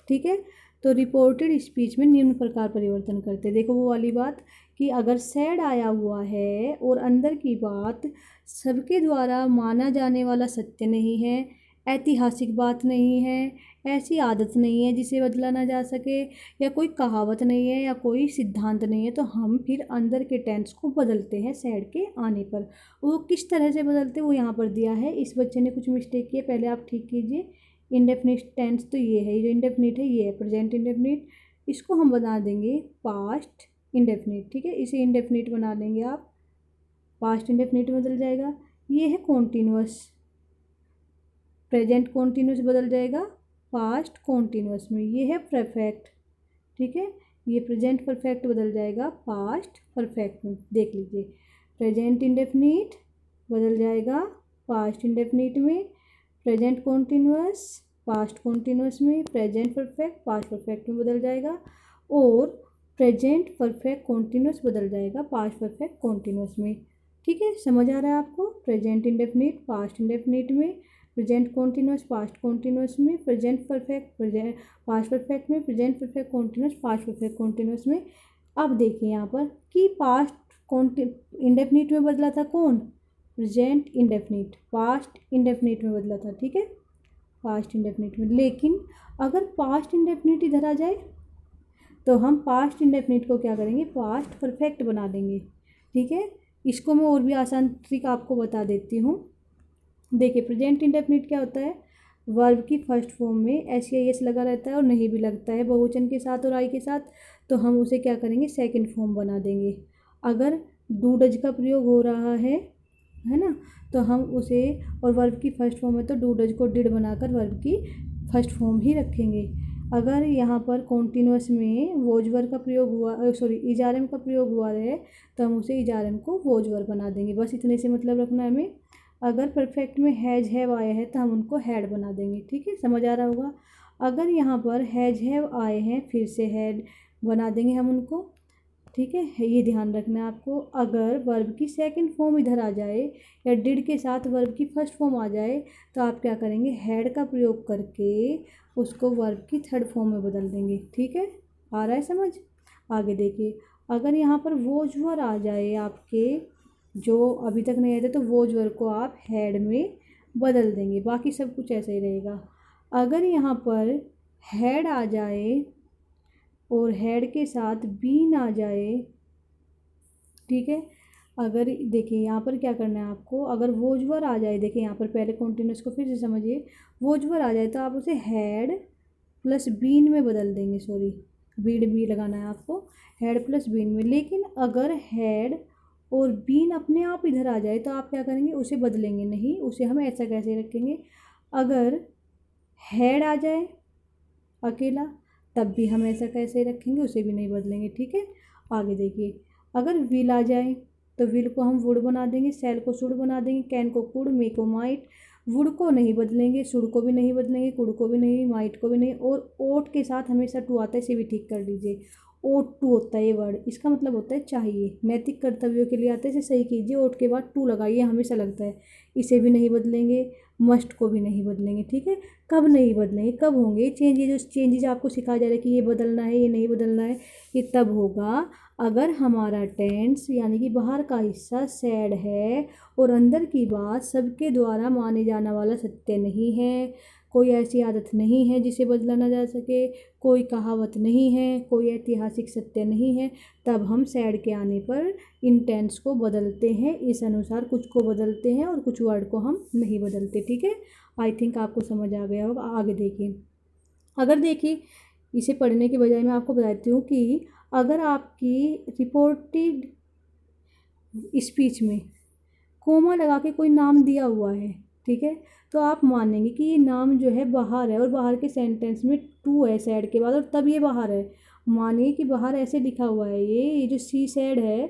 ठीक है, तो रिपोर्टेड स्पीच में निम्न प्रकार परिवर्तन करते। देखो वो वाली बात कि अगर सैड आया हुआ है और अंदर की बात सबके द्वारा माना जाने वाला सत्य नहीं है, ऐतिहासिक बात नहीं है, ऐसी आदत नहीं है जिसे बदला ना जा सके, या कोई कहावत नहीं है, या कोई सिद्धांत नहीं है, तो हम फिर अंदर के टेंस को बदलते हैं सैड के आने पर। वो किस तरह से बदलते वो यहाँ पर दिया है। इस बच्चे ने कुछ मिस्टेक की है, पहले आप ठीक कीजिए। इंडेफिनिट टेंस तो ये है, जो इंडेफिनिट है ये है प्रेजेंट इंडेफिनिट, इसको हम बना देंगे पास्ट इंडेफिनिट। ठीक है, इसे इंडेफिनिट बना देंगे आप, पास्ट इंडेफिनिट बदल जाएगा। ये है कॉन्टीन्यूअस, प्रेजेंट कॉन्टीन्यूअस बदल जाएगा पास्ट कॉन्टीन्यूअस में। ये है परफेक्ट, ठीक है, ये प्रेजेंट परफेक्ट बदल जाएगा पास्ट परफेक्ट में। देख लीजिए, प्रेजेंट इंडेफिनिट बदल जाएगा पास्ट इंडेफिनिट में, प्रेजेंट कॉन्टीन्यूअस पास्ट कॉन्टीन्यूअस में, प्रेजेंट परफेक्ट पास्ट परफेक्ट में बदल जाएगा, और प्रेजेंट परफेक्ट कॉन्टीन्यूअस बदल जाएगा पास्ट परफेक्ट कॉन्टीन्यूअस में। ठीक है, समझ आ रहा है आपको। प्रेजेंट इंडेफिनिट पास्ट इंडेफिनिट में, प्रेजेंट कॉन्टीन्यूअस पास्ट कॉन्टीन्यूअस में, present perfect present past perfect में, present perfect continuous past perfect continuous में। अब देखिए यहाँ पर कि पास्ट इंडेफिनिट में बदला था कौन, प्रेजेंट इंडेफिनिट, पास्ट इंडेफिनिट में बदला था। ठीक है, पास्ट इंडेफिनिट में। लेकिन अगर पास्ट इंडेफिनिट इधर आ जाए तो हम पास्ट इंडेफिनिट को क्या करेंगे, पास्ट परफेक्ट बना देंगे। ठीक है, इसको मैं और भी आसान ट्रिक आपको बता देती हूँ। देखिए, प्रेजेंट इंडेफिनिट क्या होता है, वर्ब की फर्स्ट फॉर्म में एस या एस लगा रहता है और नहीं भी लगता है बहुवचन के साथ और आई के साथ, तो हम उसे क्या करेंगे, सेकंड फॉर्म बना देंगे। अगर डू डज का प्रयोग हो रहा है ना, तो हम उसे, और वर्ब की फर्स्ट फॉर्म है तो डू डज को डिड बनाकर वर्ब की फर्स्ट फॉर्म ही रखेंगे। अगर यहाँ पर कॉन्टीन्यूअस में वोज वर्ब का प्रयोग हुआ, सॉरी इजारम का प्रयोग हुआ है, तो हम उसे इजारम को वोज वर्ब बना देंगे। बस इतने से मतलब रखना है हमें। अगर परफेक्ट में हैज हैव आए हैं तो हम उनको हैड बना देंगे। ठीक है, समझ आ रहा होगा। अगर यहाँ पर हैज हैव आए हैं फिर से हैड बना देंगे हम उनको। ठीक है, ये ध्यान रखना है आपको। अगर वर्ब की सेकंड फॉर्म इधर आ जाए या डिड के साथ वर्ब की फर्स्ट फॉर्म आ जाए तो आप क्या करेंगे, हैड का प्रयोग करके उसको वर्ब की थर्ड फॉर्म में बदल देंगे। ठीक है, आ रहा है समझ। आगे देखिए, अगर यहाँ पर वोज वर्ब आ जाए आपके, जो अभी तक नहीं आए थे, तो वोज वर्ब को आप हैड में बदल देंगे, बाकी सब कुछ ऐसा ही रहेगा। अगर यहाँ पर हैड आ जाए और हेड के साथ बीन आ जाए, ठीक है, अगर देखिए यहाँ पर क्या करना है आपको, अगर वोजवर आ जाए, देखिए यहाँ पर पहले कॉन्टिन्यूस को फिर से समझिए, वोजवर आ जाए तो आप उसे हैड प्लस बीन में बदल देंगे, सॉरी बीड भी लगाना है आपको, हैड प्लस बीन में। लेकिन अगर हैड और बीन अपने आप इधर आ जाए तो आप क्या करेंगे, उसे बदलेंगे नहीं, उसे हम ऐसा कैसे रखेंगे। अगर हैड आ जाए अकेला तब भी हम ऐसा कैसे रखेंगे, उसे भी नहीं बदलेंगे। ठीक है, आगे देखिए, अगर विल आ जाए तो विल को हम वुड बना देंगे, सेल को शुड बना देंगे, कैन को कुड, मे को माइट। वुड को नहीं बदलेंगे, शुड को भी नहीं बदलेंगे, कुड को भी नहीं, माइट को भी नहीं। और ओट के साथ हमेशा टू आता है, इसे भी ठीक कर लीजिए। ओट टू होता है ये वर्ड, इसका मतलब होता है चाहिए, नैतिक कर्तव्यों के लिए आता है, इसे सही कीजिए। ओट के बाद टू लगाइए, हमेशा लगता है, इसे भी नहीं बदलेंगे, मस्ट को भी नहीं बदलेंगे। ठीक है, कब नहीं बदलेंगे, कब होंगे चेंज, ये जो चेंजेज आपको सिखाया जा रहा है कि ये बदलना है ये नहीं बदलना है, ये तब होगा अगर हमारा टेंस यानी कि बाहर का हिस्सा सैड है और अंदर की बात सबके द्वारा माने जाने वाला सत्य नहीं है, कोई ऐसी आदत नहीं है जिसे बदला ना जा सके, कोई कहावत नहीं है, कोई ऐतिहासिक सत्य नहीं है, तब हम सैड के आने पर इन टेंस को बदलते हैं, इस अनुसार कुछ को बदलते हैं और कुछ वर्ड को हम नहीं बदलते। ठीक है, आई थिंक आपको समझ आ गया होगा। आगे देखिए, अगर देखिए इसे पढ़ने के बजाय मैं आपको बताती हूँ कि अगर आपकी रिपोर्टेड स्पीच में कोमा लगा के कोई नाम दिया हुआ है, ठीक है, तो आप मानेंगे कि ये नाम जो है बाहर है और बाहर के सेंटेंस में टू है सैड के बाद और तब ये बाहर है। मानिए कि बाहर ऐसे लिखा हुआ है, ये जो सी सैड है,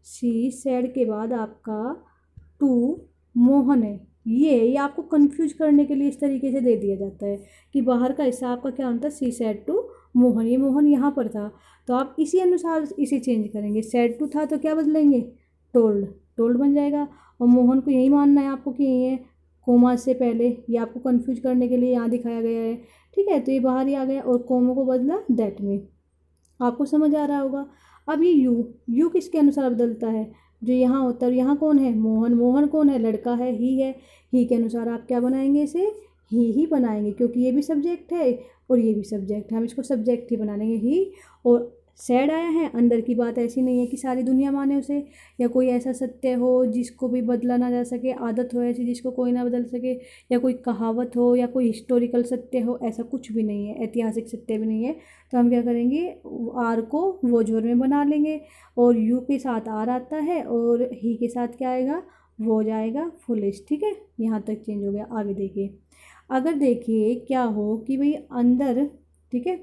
सी सैड के बाद आपका टू मोहन है, ये आपको कंफ्यूज करने के लिए इस तरीके से दे दिया जाता है कि बाहर का हिस्सा आपका क्या होता है, सी सैड टू मोहन, ये मोहन यहाँ पर था, तो आप इसी अनुसार इसे चेंज करेंगे। सैड टू था तो क्या बदलेंगे, टोल्ड, टोल्ड बन जाएगा। और मोहन को यही मानना है आपको कि यही है, कोमा से पहले, ये आपको कंफ्यूज करने के लिए यहाँ दिखाया गया है, ठीक है। तो ये बाहर ही आ गया और कोमा को बदला दैट में, आपको समझ आ रहा होगा। अब ये यू किसके अनुसार बदलता है, जो यहाँ होता है, यहाँ कौन है, मोहन, मोहन कौन है, लड़का है, ही है, ही के अनुसार आप क्या बनाएंगे, इसे ही बनाएंगे, क्योंकि ये भी सब्जेक्ट है और ये भी सब्जेक्ट है, हम इसको सब्जेक्ट ही बना लेंगे, ही। और सैड आया है, अंदर की बात ऐसी नहीं है कि सारी दुनिया माने उसे, या कोई ऐसा सत्य हो जिसको भी बदला ना जा सके, आदत हो ऐसी जिसको कोई ना बदल सके, या कोई कहावत हो, या कोई हिस्टोरिकल सत्य हो, ऐसा कुछ भी नहीं है, ऐतिहासिक सत्य भी नहीं है। तो हम क्या करेंगे, आर को वोजवर में बना लेंगे, और यू के साथ आर आता है और ही के साथ क्या आएगा, वो जाएगा फुलिश, ठीक है। यहाँ तक चेंज हो गया। आगे देखिए, अगर देखिए क्या हो कि भाई अंदर, ठीक है,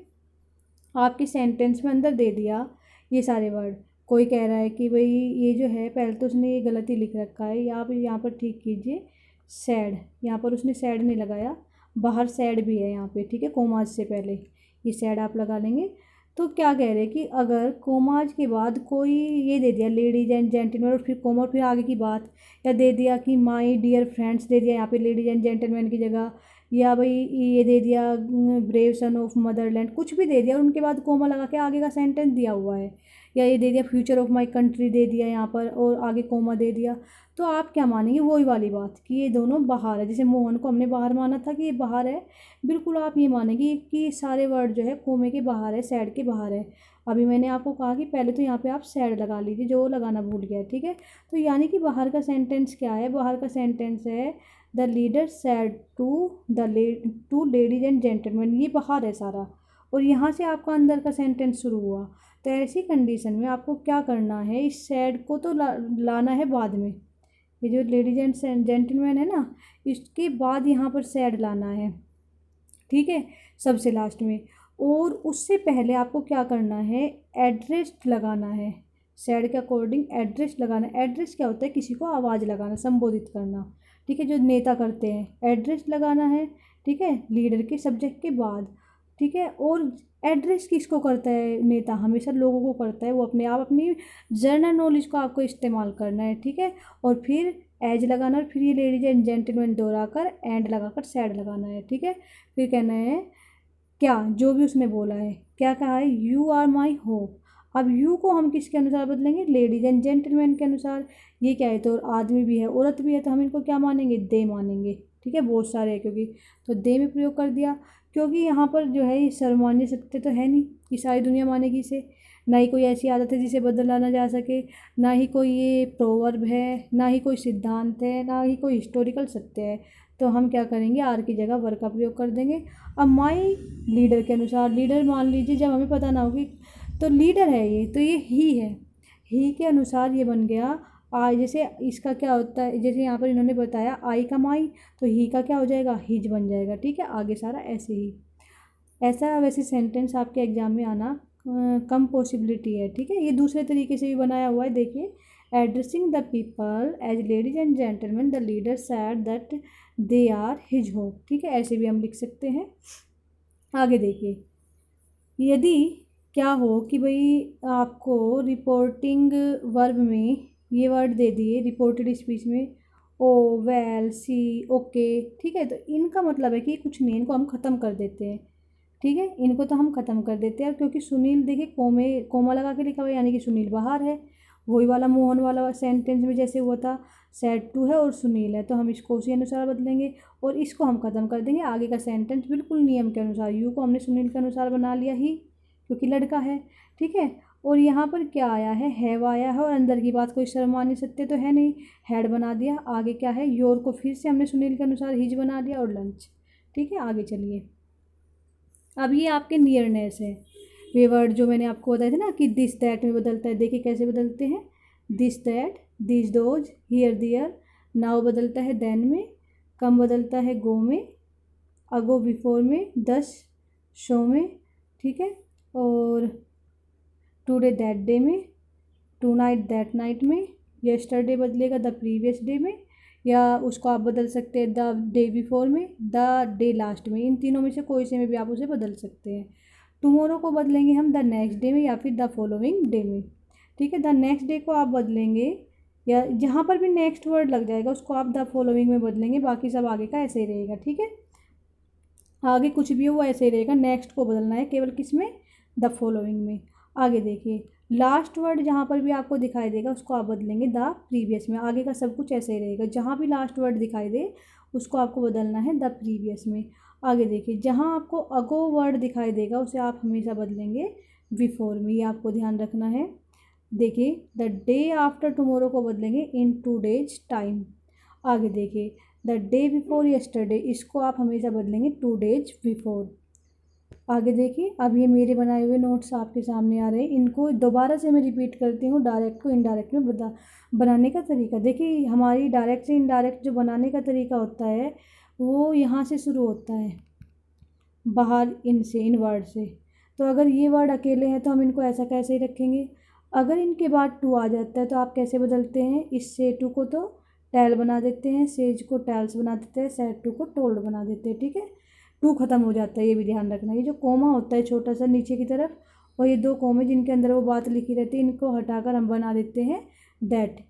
आपके सेंटेंस में अंदर दे दिया ये सारे वर्ड, कोई कह रहा है कि भाई ये जो है, पहले तो उसने ये गलती लिख रखा है, या आप यहाँ पर ठीक कीजिए, सैड, यहाँ पर उसने सैड नहीं लगाया, बाहर सैड भी है यहाँ पे, ठीक है, कोमाज से पहले ये सैड आप लगा लेंगे। तो क्या कह रहे हैं कि अगर कोमाज के बाद कोई ये दे दिया लेडीज एंड जेंटलमैन, और फिर कोमा, और फिर आगे की बात, या दे दिया कि माई डियर फ्रेंड्स दे दिया यहाँ पे लेडीज एंड जेंटलमैन की जगह, या भाई ये दे दिया ब्रेव सन ऑफ मदरलैंड, कुछ भी दे दिया और उनके बाद कोमा लगा के आगे का सेंटेंस दिया हुआ है, या ये दे दिया फ्यूचर ऑफ माई कंट्री दे दिया यहाँ पर और आगे कोमा दे दिया, तो आप क्या मानेंगे, वही वाली बात कि ये दोनों बाहर है। जैसे मोहन को हमने बाहर माना था कि ये बाहर है, बिल्कुल आप ये मानेंगे कि सारे वर्ड जो है कोमे के बाहर है, सैड के बाहर है। अभी मैंने आपको कहा कि पहले तो यहाँ पे आप सैड लगा लीजिए, जो लगाना भूल गया, ठीक है। तो यानी कि बाहर का सेंटेंस क्या है, बाहर का सेंटेंस है the leader said to ladies and gentleman, ये बाहर है सारा, और यहाँ से आपका अंदर का सेंटेंस शुरू हुआ। तो ऐसी कंडीशन में आपको क्या करना है, इस सैड को तो लाना है बाद में, ये जो लेडीज एंड जेंटलमैन है ना, इसके बाद यहाँ पर सैड लाना है, ठीक है, सबसे लास्ट में। और उससे पहले आपको क्या करना है, एड्रेस लगाना है, सैड के अकॉर्डिंग एड्रेस लगाना। एड्रेस क्या होता है, किसी को आवाज़ लगाना, संबोधित करना, ठीक है, जो नेता करते हैं, एड्रेस लगाना है, ठीक है, लीडर के सब्जेक्ट के बाद, ठीक है। और एड्रेस किसको करता है, नेता हमेशा लोगों को करता है, वो अपने आप अपनी जनरल नॉलेज को आपको इस्तेमाल करना है, ठीक है। और फिर एज लगाना, और फिर ये लेडीज एंड जेंटलमैन दोहराकर एंड लगाकर सैड लगाना है, ठीक है। फिर कहना है क्या, जो भी उसने बोला है, क्या कहा है, यू आर माई होप। अब यू को हम किसके अनुसार बदलेंगे, लेडीज एंड जेंटलमैन के अनुसार। ये क्या है, तो आदमी भी है औरत भी है, तो हम इनको क्या मानेंगे, दे मानेंगे, ठीक है, बहुत सारे हैं क्योंकि, तो दे में प्रयोग कर दिया, क्योंकि यहाँ पर जो है ये सर्वमान्य सत्य तो है नहीं कि सारी दुनिया मानेगी इसे, ना ही कोई ऐसी आदत है जिसे बदला ना जा सके, ना ही कोई ये प्रोवर्ब है, ना ही कोई सिद्धांत है, ना ही कोई हिस्टोरिकल सत्य है। तो हम क्या करेंगे, आर की जगह वर का प्रयोग कर देंगे। अब माई लीडर के अनुसार, लीडर मान लीजिए जब हमें पता ना होगी, तो लीडर है ये, तो ये ही है, ही के अनुसार ये बन गया आई। जैसे इसका क्या होता है, जैसे यहाँ पर इन्होंने बताया आई का माई, तो ही का क्या हो जाएगा, हिज बन जाएगा, ठीक है। आगे सारा ऐसे ही, ऐसा वैसे सेंटेंस आपके एग्जाम में आना कम पॉसिबिलिटी है, ठीक है। ये दूसरे तरीके से भी बनाया हुआ है, देखिए, addressing the people as ladies and gentleman the leader said that they are his hope, ठीक है, ऐसे भी हम लिख सकते हैं। आगे देखिए, यदि क्या हो कि भाई आपको रिपोर्टिंग वर्ब में ये वर्ड दे दिए, रिपोर्टेड स्पीच में ओ, वेल, सी, ओके, ठीक है, तो इनका मतलब है कि कुछ नहीं, इनको हम ख़त्म कर देते हैं, ठीक है, इनको तो हम ख़त्म कर देते हैं। क्योंकि सुनील देखिए कोमा लगा के लिखा हुआ है, यानी कि सुनील बाहर है, वही वाला मोहन वाला सेंटेंस में जैसे हुआ था, सैड टू है और सुनील है, तो हम इसको उसी अनुसार बदलेंगे और इसको हम ख़त्म कर देंगे। आगे का सेंटेंस बिल्कुल नियम के अनुसार, यू को हमने सुनील के अनुसार बना लिया ही, क्योंकि लड़का है, ठीक है। और यहाँ पर क्या आया है, हैव आया है, और अंदर की बात कोई सर्वमान्य सत्य तो है नहीं, हैड बना दिया। आगे क्या है, योर को फिर से हमने सुनील के अनुसार हिज बना दिया, और लंच, ठीक है। आगे चलिए, अब ये आपके नियरनेस है, वे वर्ड जो मैंने आपको बताया था ना कि दिस दैट में बदलता है, देखिए कैसे बदलते हैं, this that, this those, here there, now बदलता है देन में, कम बदलता है गो में, अगो बिफोर में, दस शो में, ठीक है। और टुडे दैट डे में, टू नाइट दैट नाइट में, यस्टरडे बदलेगा द प्रीवियस डे में, या उसको आप बदल सकते हैं द डे बिफोर में, द डे लास्ट में, इन तीनों में से कोई से में भी आप उसे बदल सकते हैं। टुमारो को बदलेंगे हम द नेक्स्ट डे में या फिर द फॉलोइंग डे में। ठीक है, द नेक्स्ट डे को आप बदलेंगे या जहाँ पर भी नेक्स्ट वर्ड लग जाएगा उसको आप द फॉलोइंग में बदलेंगे, बाकी सब आगे का ऐसे ही रहेगा। ठीक है, आगे कुछ भी हो वो ऐसे ही रहेगा, नेक्स्ट को बदलना है केवल किस में, द फॉलोइंग में। आगे देखिए, लास्ट वर्ड जहाँ पर भी आपको दिखाई देगा उसको आप बदलेंगे द प्रीवियस में, आगे का सब कुछ ऐसे ही रहेगा, जहाँ भी लास्ट वर्ड दिखाई दे उसको आपको बदलना है द प्रीवियस में। आगे देखिए, जहाँ आपको अगो वर्ड दिखाई देगा उसे आप हमेशा बदलेंगे बिफोर में, ये आपको ध्यान रखना है। देखिए, द डे आफ्टर टुमारो को बदलेंगे इन 2 days टाइम। आगे देखिए, द डे बिफोर यस्टरडे, इसको आप हमेशा बदलेंगे 2 days बिफोर। आगे देखिए, अब ये मेरे बनाए हुए नोट्स आपके सामने आ रहे हैं, इनको दोबारा से मैं रिपीट करती हूँ, डायरेक्ट को इनडायरेक्ट में बनाने का तरीका। देखिए, हमारी डायरेक्ट से इनडायरेक्ट जो बनाने का तरीका होता है वो यहाँ से शुरू होता है, बाहर इन से, इन वर्ड से। तो अगर ये वर्ड अकेले हैं तो हम इनको ऐसा कैसे ही रखेंगे। अगर इनके बाद टू आ जाता है तो आप कैसे बदलते हैं, इस से टू को तो टैल बना देते हैं, सेज को टैल्स बना देते हैं, सेड टू को टोल्ड बना देते हैं। ठीक है, टू ख़त्म हो जाता है, ये भी ध्यान रखना। ये जो कोमा होता है छोटा सा नीचे की तरफ, और ये 2 कोमे जिनके अंदर वो बात लिखी रहती है, इनको हटाकर हम बना देते हैं दैट।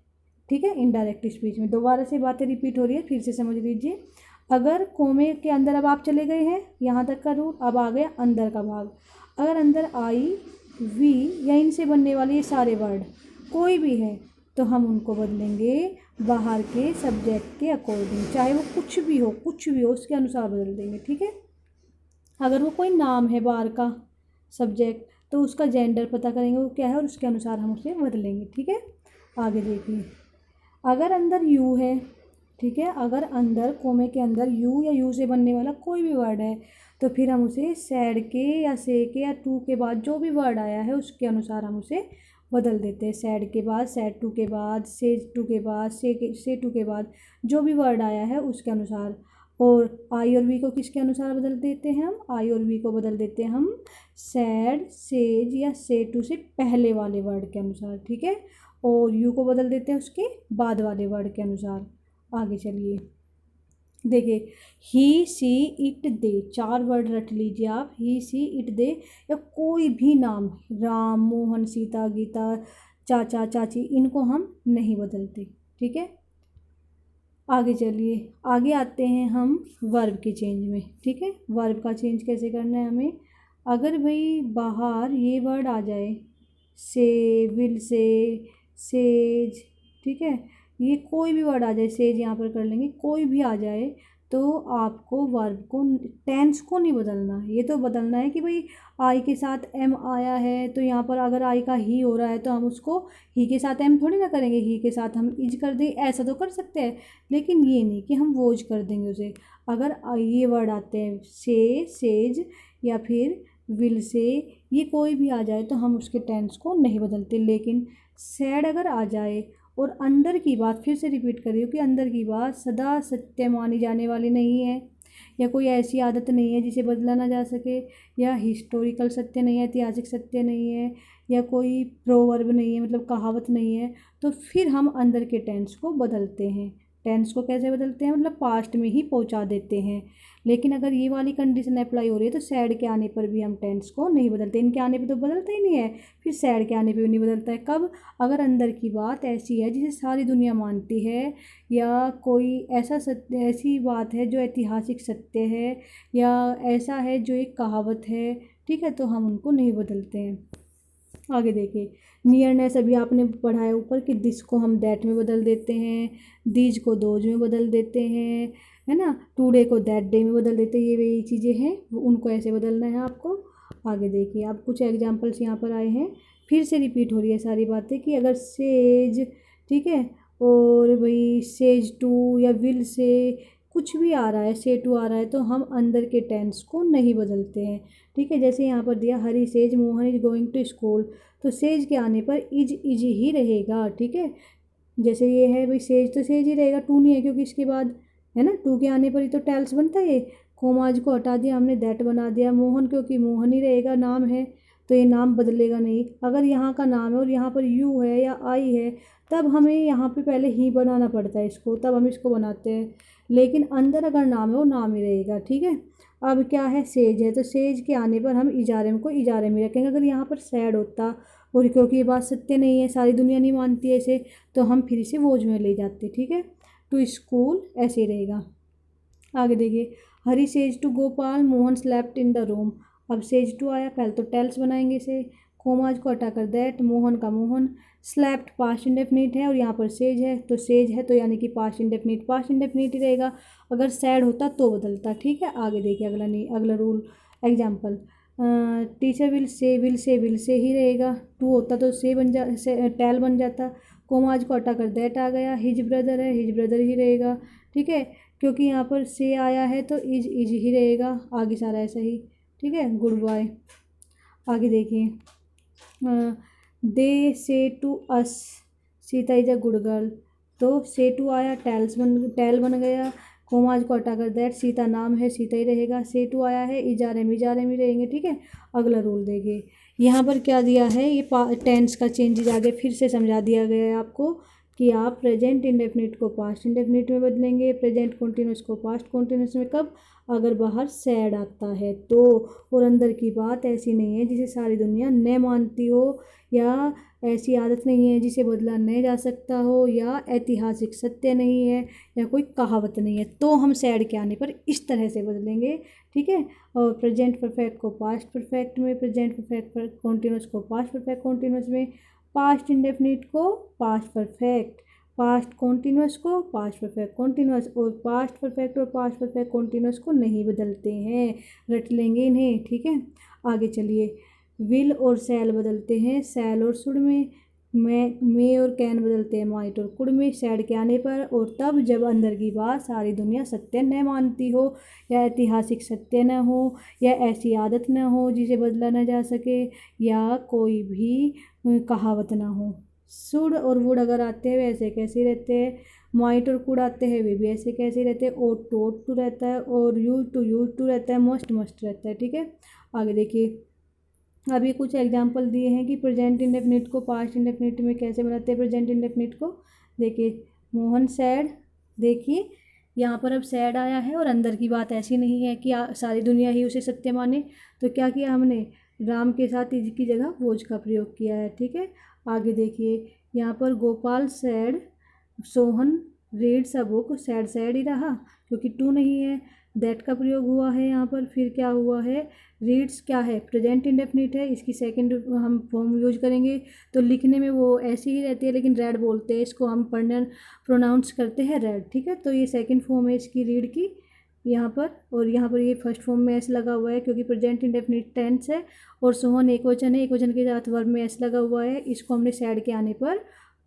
ठीक है, इनडायरेक्ट स्पीच में दोबारा से बातें रिपीट हो रही है, फिर से समझ लीजिए। अगर कोमे के अंदर अब आप चले गए हैं, यहाँ तक का रूल, अब आ गया अंदर का भाग। अगर अंदर आई, वी या इनसे बनने वाले ये सारे वर्ड कोई भी है तो हम उनको बदलेंगे बाहर के सब्जेक्ट के अकॉर्डिंग, चाहे वो कुछ भी हो, कुछ भी हो उसके अनुसार बदल देंगे। ठीक है, अगर वो कोई नाम है बाहर का सब्जेक्ट तो उसका जेंडर पता करेंगे वो क्या है और उसके अनुसार हम उसे बदलेंगे। ठीक है, आगे देखिए, अगर अंदर यू है, ठीक है, अगर अंदर कोमे के अंदर यू या यू से बनने वाला कोई भी वर्ड है तो फिर हम उसे सैड के या से के या टू के बाद जो भी वर्ड आया है उसके अनुसार हम उसे बदल देते हैं। सैड के बाद, सैड टू के बाद, से टू के बाद, से टू के बाद जो भी वर्ड आया है उसके अनुसार। और आई और वी को किसके अनुसार बदल देते हैं हम, आई और वी को बदल देते हैं हम सैड, सेज या से टू से पहले वाले वर्ड के अनुसार। ठीक है, और यू को बदल देते हैं उसके बाद वाले वर्ड के अनुसार। आगे चलिए, देखिए, ही, सी, इट, दे, 4 वर्ड रट लीजिए आप। ही, सी, इट, दे या कोई भी नाम, राम, मोहन, सीता, गीता, चाचा, चाची, इनको हम नहीं बदलते। ठीक है, आगे चलिए, आगे आते हैं हम वर्ब के चेंज में। ठीक है, वर्ब का चेंज कैसे करना है हमें। अगर भाई बाहर ये वर्ड आ जाए, से, विल से, सेज, ठीक है, ये कोई भी वर्ड आ जाए, सेज यहाँ पर कर लेंगे, कोई भी आ जाए तो आपको वर्ब को, टेंस को नहीं बदलना। ये तो बदलना है कि भाई आई के साथ एम आया है तो यहाँ पर अगर आई का ही हो रहा है तो हम उसको ही के साथ एम थोड़ी ना करेंगे, ही के साथ हम इज कर दें, ऐसा तो कर सकते हैं, लेकिन ये नहीं कि हम वोज कर देंगे उसे। अगर ये वर्ड आते हैं से, सेज या फिर विल से, ये कोई भी आ जाए तो हम उसके टेंस को नहीं बदलते। लेकिन सैड अगर आ जाए और अंदर की बात, फिर से रिपीट कर रही हूँ कि अंदर की बात सदा सत्य मानी जाने वाली नहीं है, या कोई ऐसी आदत नहीं है जिसे बदला ना जा सके, या हिस्टोरिकल सत्य नहीं है, ऐतिहासिक सत्य नहीं है, या कोई प्रोवर्ब नहीं है, मतलब कहावत नहीं है, तो फिर हम अंदर के टेंस को बदलते हैं। टेंस को कैसे बदलते हैं, मतलब पास्ट में ही पहुंचा देते हैं। लेकिन अगर ये वाली कंडीशन अप्लाई हो रही है तो सैड के आने पर भी हम टेंस को नहीं बदलते, इनके आने पे तो बदलता ही नहीं है, फिर सैड के आने पे भी नहीं बदलता है। कब, अगर अंदर की बात ऐसी है जिसे सारी दुनिया मानती है, या कोई ऐसा सत्य, ऐसी बात है जो ऐतिहासिक सत्य है, या ऐसा है जो एक कहावत है, ठीक है, तो हम उनको नहीं बदलते हैं। आगे देखिए, नियरनेस अभी आपने पढ़ा है ऊपर कि दिस को हम दैट में बदल देते हैं, दीज को दोज में बदल देते हैं, है ना, टुडे को दैट डे में बदल देते हैं। ये वही चीज़ें हैं, उनको ऐसे बदलना है आपको। आगे देखिए, अब कुछ एग्जांपल्स यहाँ पर आए हैं, फिर से रिपीट हो रही है सारी बातें कि अगर सेज, ठीक है, और भाई सेज टू या विल से कुछ भी आ रहा है, से टू आ रहा है, तो हम अंदर के टेंस को नहीं बदलते हैं। ठीक है, जैसे यहाँ पर दिया Hari says Mohan is going to school, तो सेज के आने पर इज ही रहेगा। ठीक है, जैसे ये है भाई सेज तो सेज ही रहेगा, टू नहीं है क्योंकि इसके बाद है ना, टू के आने पर ही तो टेल्स बनता है। कोमाज को हटा दिया हमने, दैट बना दिया। मोहन क्योंकि मोहन ही रहेगा, नाम है तो ये नाम बदलेगा नहीं। अगर यहाँ का नाम है और यहाँ पर यू है या आई है तब हमें यहाँ पे पहले ही बनाना पड़ता है इसको, तब हम इसको बनाते हैं। लेकिन अंदर अगर नाम है वो नाम ही रहेगा। ठीक है, अब क्या है, सेज है, तो सेज के आने पर हम इजारे को इजारे में रखेंगे। अगर यहाँ पर सैड होता, और क्योंकि ये बात सत्य नहीं है, सारी दुनिया नहीं मानती है इसे, तो हम फिर इसे वोज में ले जाते। ठीक है, टू स्कूल ऐसे ही रहेगा। आगे देखिए, Hari says to Gopal, Mohan slept in the room. अब सेज टू आया, पहले तो टेल्स बनाएंगे इसे, कोमाज को हटाकर दैट, मोहन का मोहन, स्लेप्ट पास्ट इंडेफिनिट है और यहाँ पर सेज है, तो सेज है तो यानी कि पास्ट इंडेफिनिट ही रहेगा। अगर सैड होता तो बदलता। ठीक है, आगे देखिए अगला, नहीं अगला rule example, teacher will say ही रहेगा। टू होता तो से बन जा, से टेल बन जाता। कोमाज को हटाकर दैट आ गया, हिज ब्रदर है, हिज ब्रदर ही रहेगा। ठीक है, क्योंकि यहाँ पर से आया है तो इज ही रहेगा, आगे सारा ऐसा ही। ठीक है, गुड बाय। आगे देखिए, they say to us, Sita is a good girl, तो से टू आया, टेल बन गया, कोमाज को हटाकर दैट, सीता नाम है, सीता ही रहेगा। से टू आया है, इजारे में रहेंगे। ठीक है, अगला रूल देखिए, यहाँ पर क्या दिया है, ये टेंस का चेंजेज आगे फिर से समझा दिया गया है आपको कि आप प्रेजेंट इंडेफिनिट को पास्ट इंडेफिनिट में बदलेंगे, प्रेजेंट कॉन्टिन्यूस को पास्ट कॉन्टिन्यूस में। कब? अगर बाहर सैड आता है तो, और अंदर की बात ऐसी नहीं है जिसे सारी दुनिया न मानती हो, या ऐसी आदत नहीं है जिसे बदला नहीं जा सकता हो, या ऐतिहासिक सत्य नहीं है, या कोई कहावत नहीं है, तो हम सैड के आने पर इस तरह से बदलेंगे। ठीक है, और प्रेजेंट परफेक्ट को पास्ट परफेक्ट में, प्रेजेंट परफेक्ट कॉन्टिन्यूस को पास्ट परफेक्ट कॉन्टिन्यूस में, पास्ट इंडेफिनिट को पास्ट परफेक्ट, पास्ट कॉन्टिन्यूस को पास्ट परफेक्ट कॉन्टिन्यूस, और पास्ट परफेक्ट और पास्ट परफेक्ट कॉन्टिन्यूस को नहीं बदलते हैं, रट लेंगे इन्हें। ठीक है, आगे चलिए, विल और सैल बदलते हैं सैल और शुड में, मे और कैन बदलते हैं माइट और कुड में सैड के आने पर, और तब जब अंदर की बात सारी दुनिया सत्य न मानती हो, या ऐतिहासिक सत्य न हो, या ऐसी आदत न हो जिसे बदला न जा सके, या कोई भी कहावत ना हो। शुड और वुड अगर आते हैं वैसे कैसे रहते हैं, माइट और कुड आते हैं वे भी ऐसे कैसे रहते हैं, और टोट टू रहता है, और यूज टू रहता है, मस्ट रहता है। ठीक है, आगे देखिए, अभी कुछ एग्जांपल दिए हैं कि प्रेजेंट इंडेफिनिट को पास्ट इंडेफिनिट में कैसे बनाते हैं। प्रेजेंट इंडेफिनिट को देखिए, मोहन सैड, देखिए यहाँ पर अब सैड आया है और अंदर की बात ऐसी नहीं है कि सारी दुनिया ही उसे सत्य माने, तो क्या किया हमने, राम के साथ इज की जगह वोज का प्रयोग किया है। ठीक है, आगे देखिए, यहाँ पर Gopal said, Sohan reads a book, said ही रहा क्योंकि टू नहीं है, दैट का प्रयोग हुआ है यहाँ पर। फिर क्या हुआ है, रीड्स क्या है, प्रेजेंट इंडेफिनिट है, इसकी सेकंड हम फॉर्म यूज करेंगे, तो लिखने में वो ऐसी ही रहती है लेकिन रेड बोलते हैं इसको, हम प्रोनाउंस करते हैं रेड। ठीक है, तो ये सेकंड फॉर्म है इसकी रीड की यहाँ पर, और यहाँ पर ये फर्स्ट फॉर्म में एस लगा हुआ है क्योंकि प्रेजेंट इंडेफिनिट टेंस है, और सोहन एक वचन है, एक वचन के साथ वर्ब में एस लगा हुआ है, इसको हमने सैड के आने पर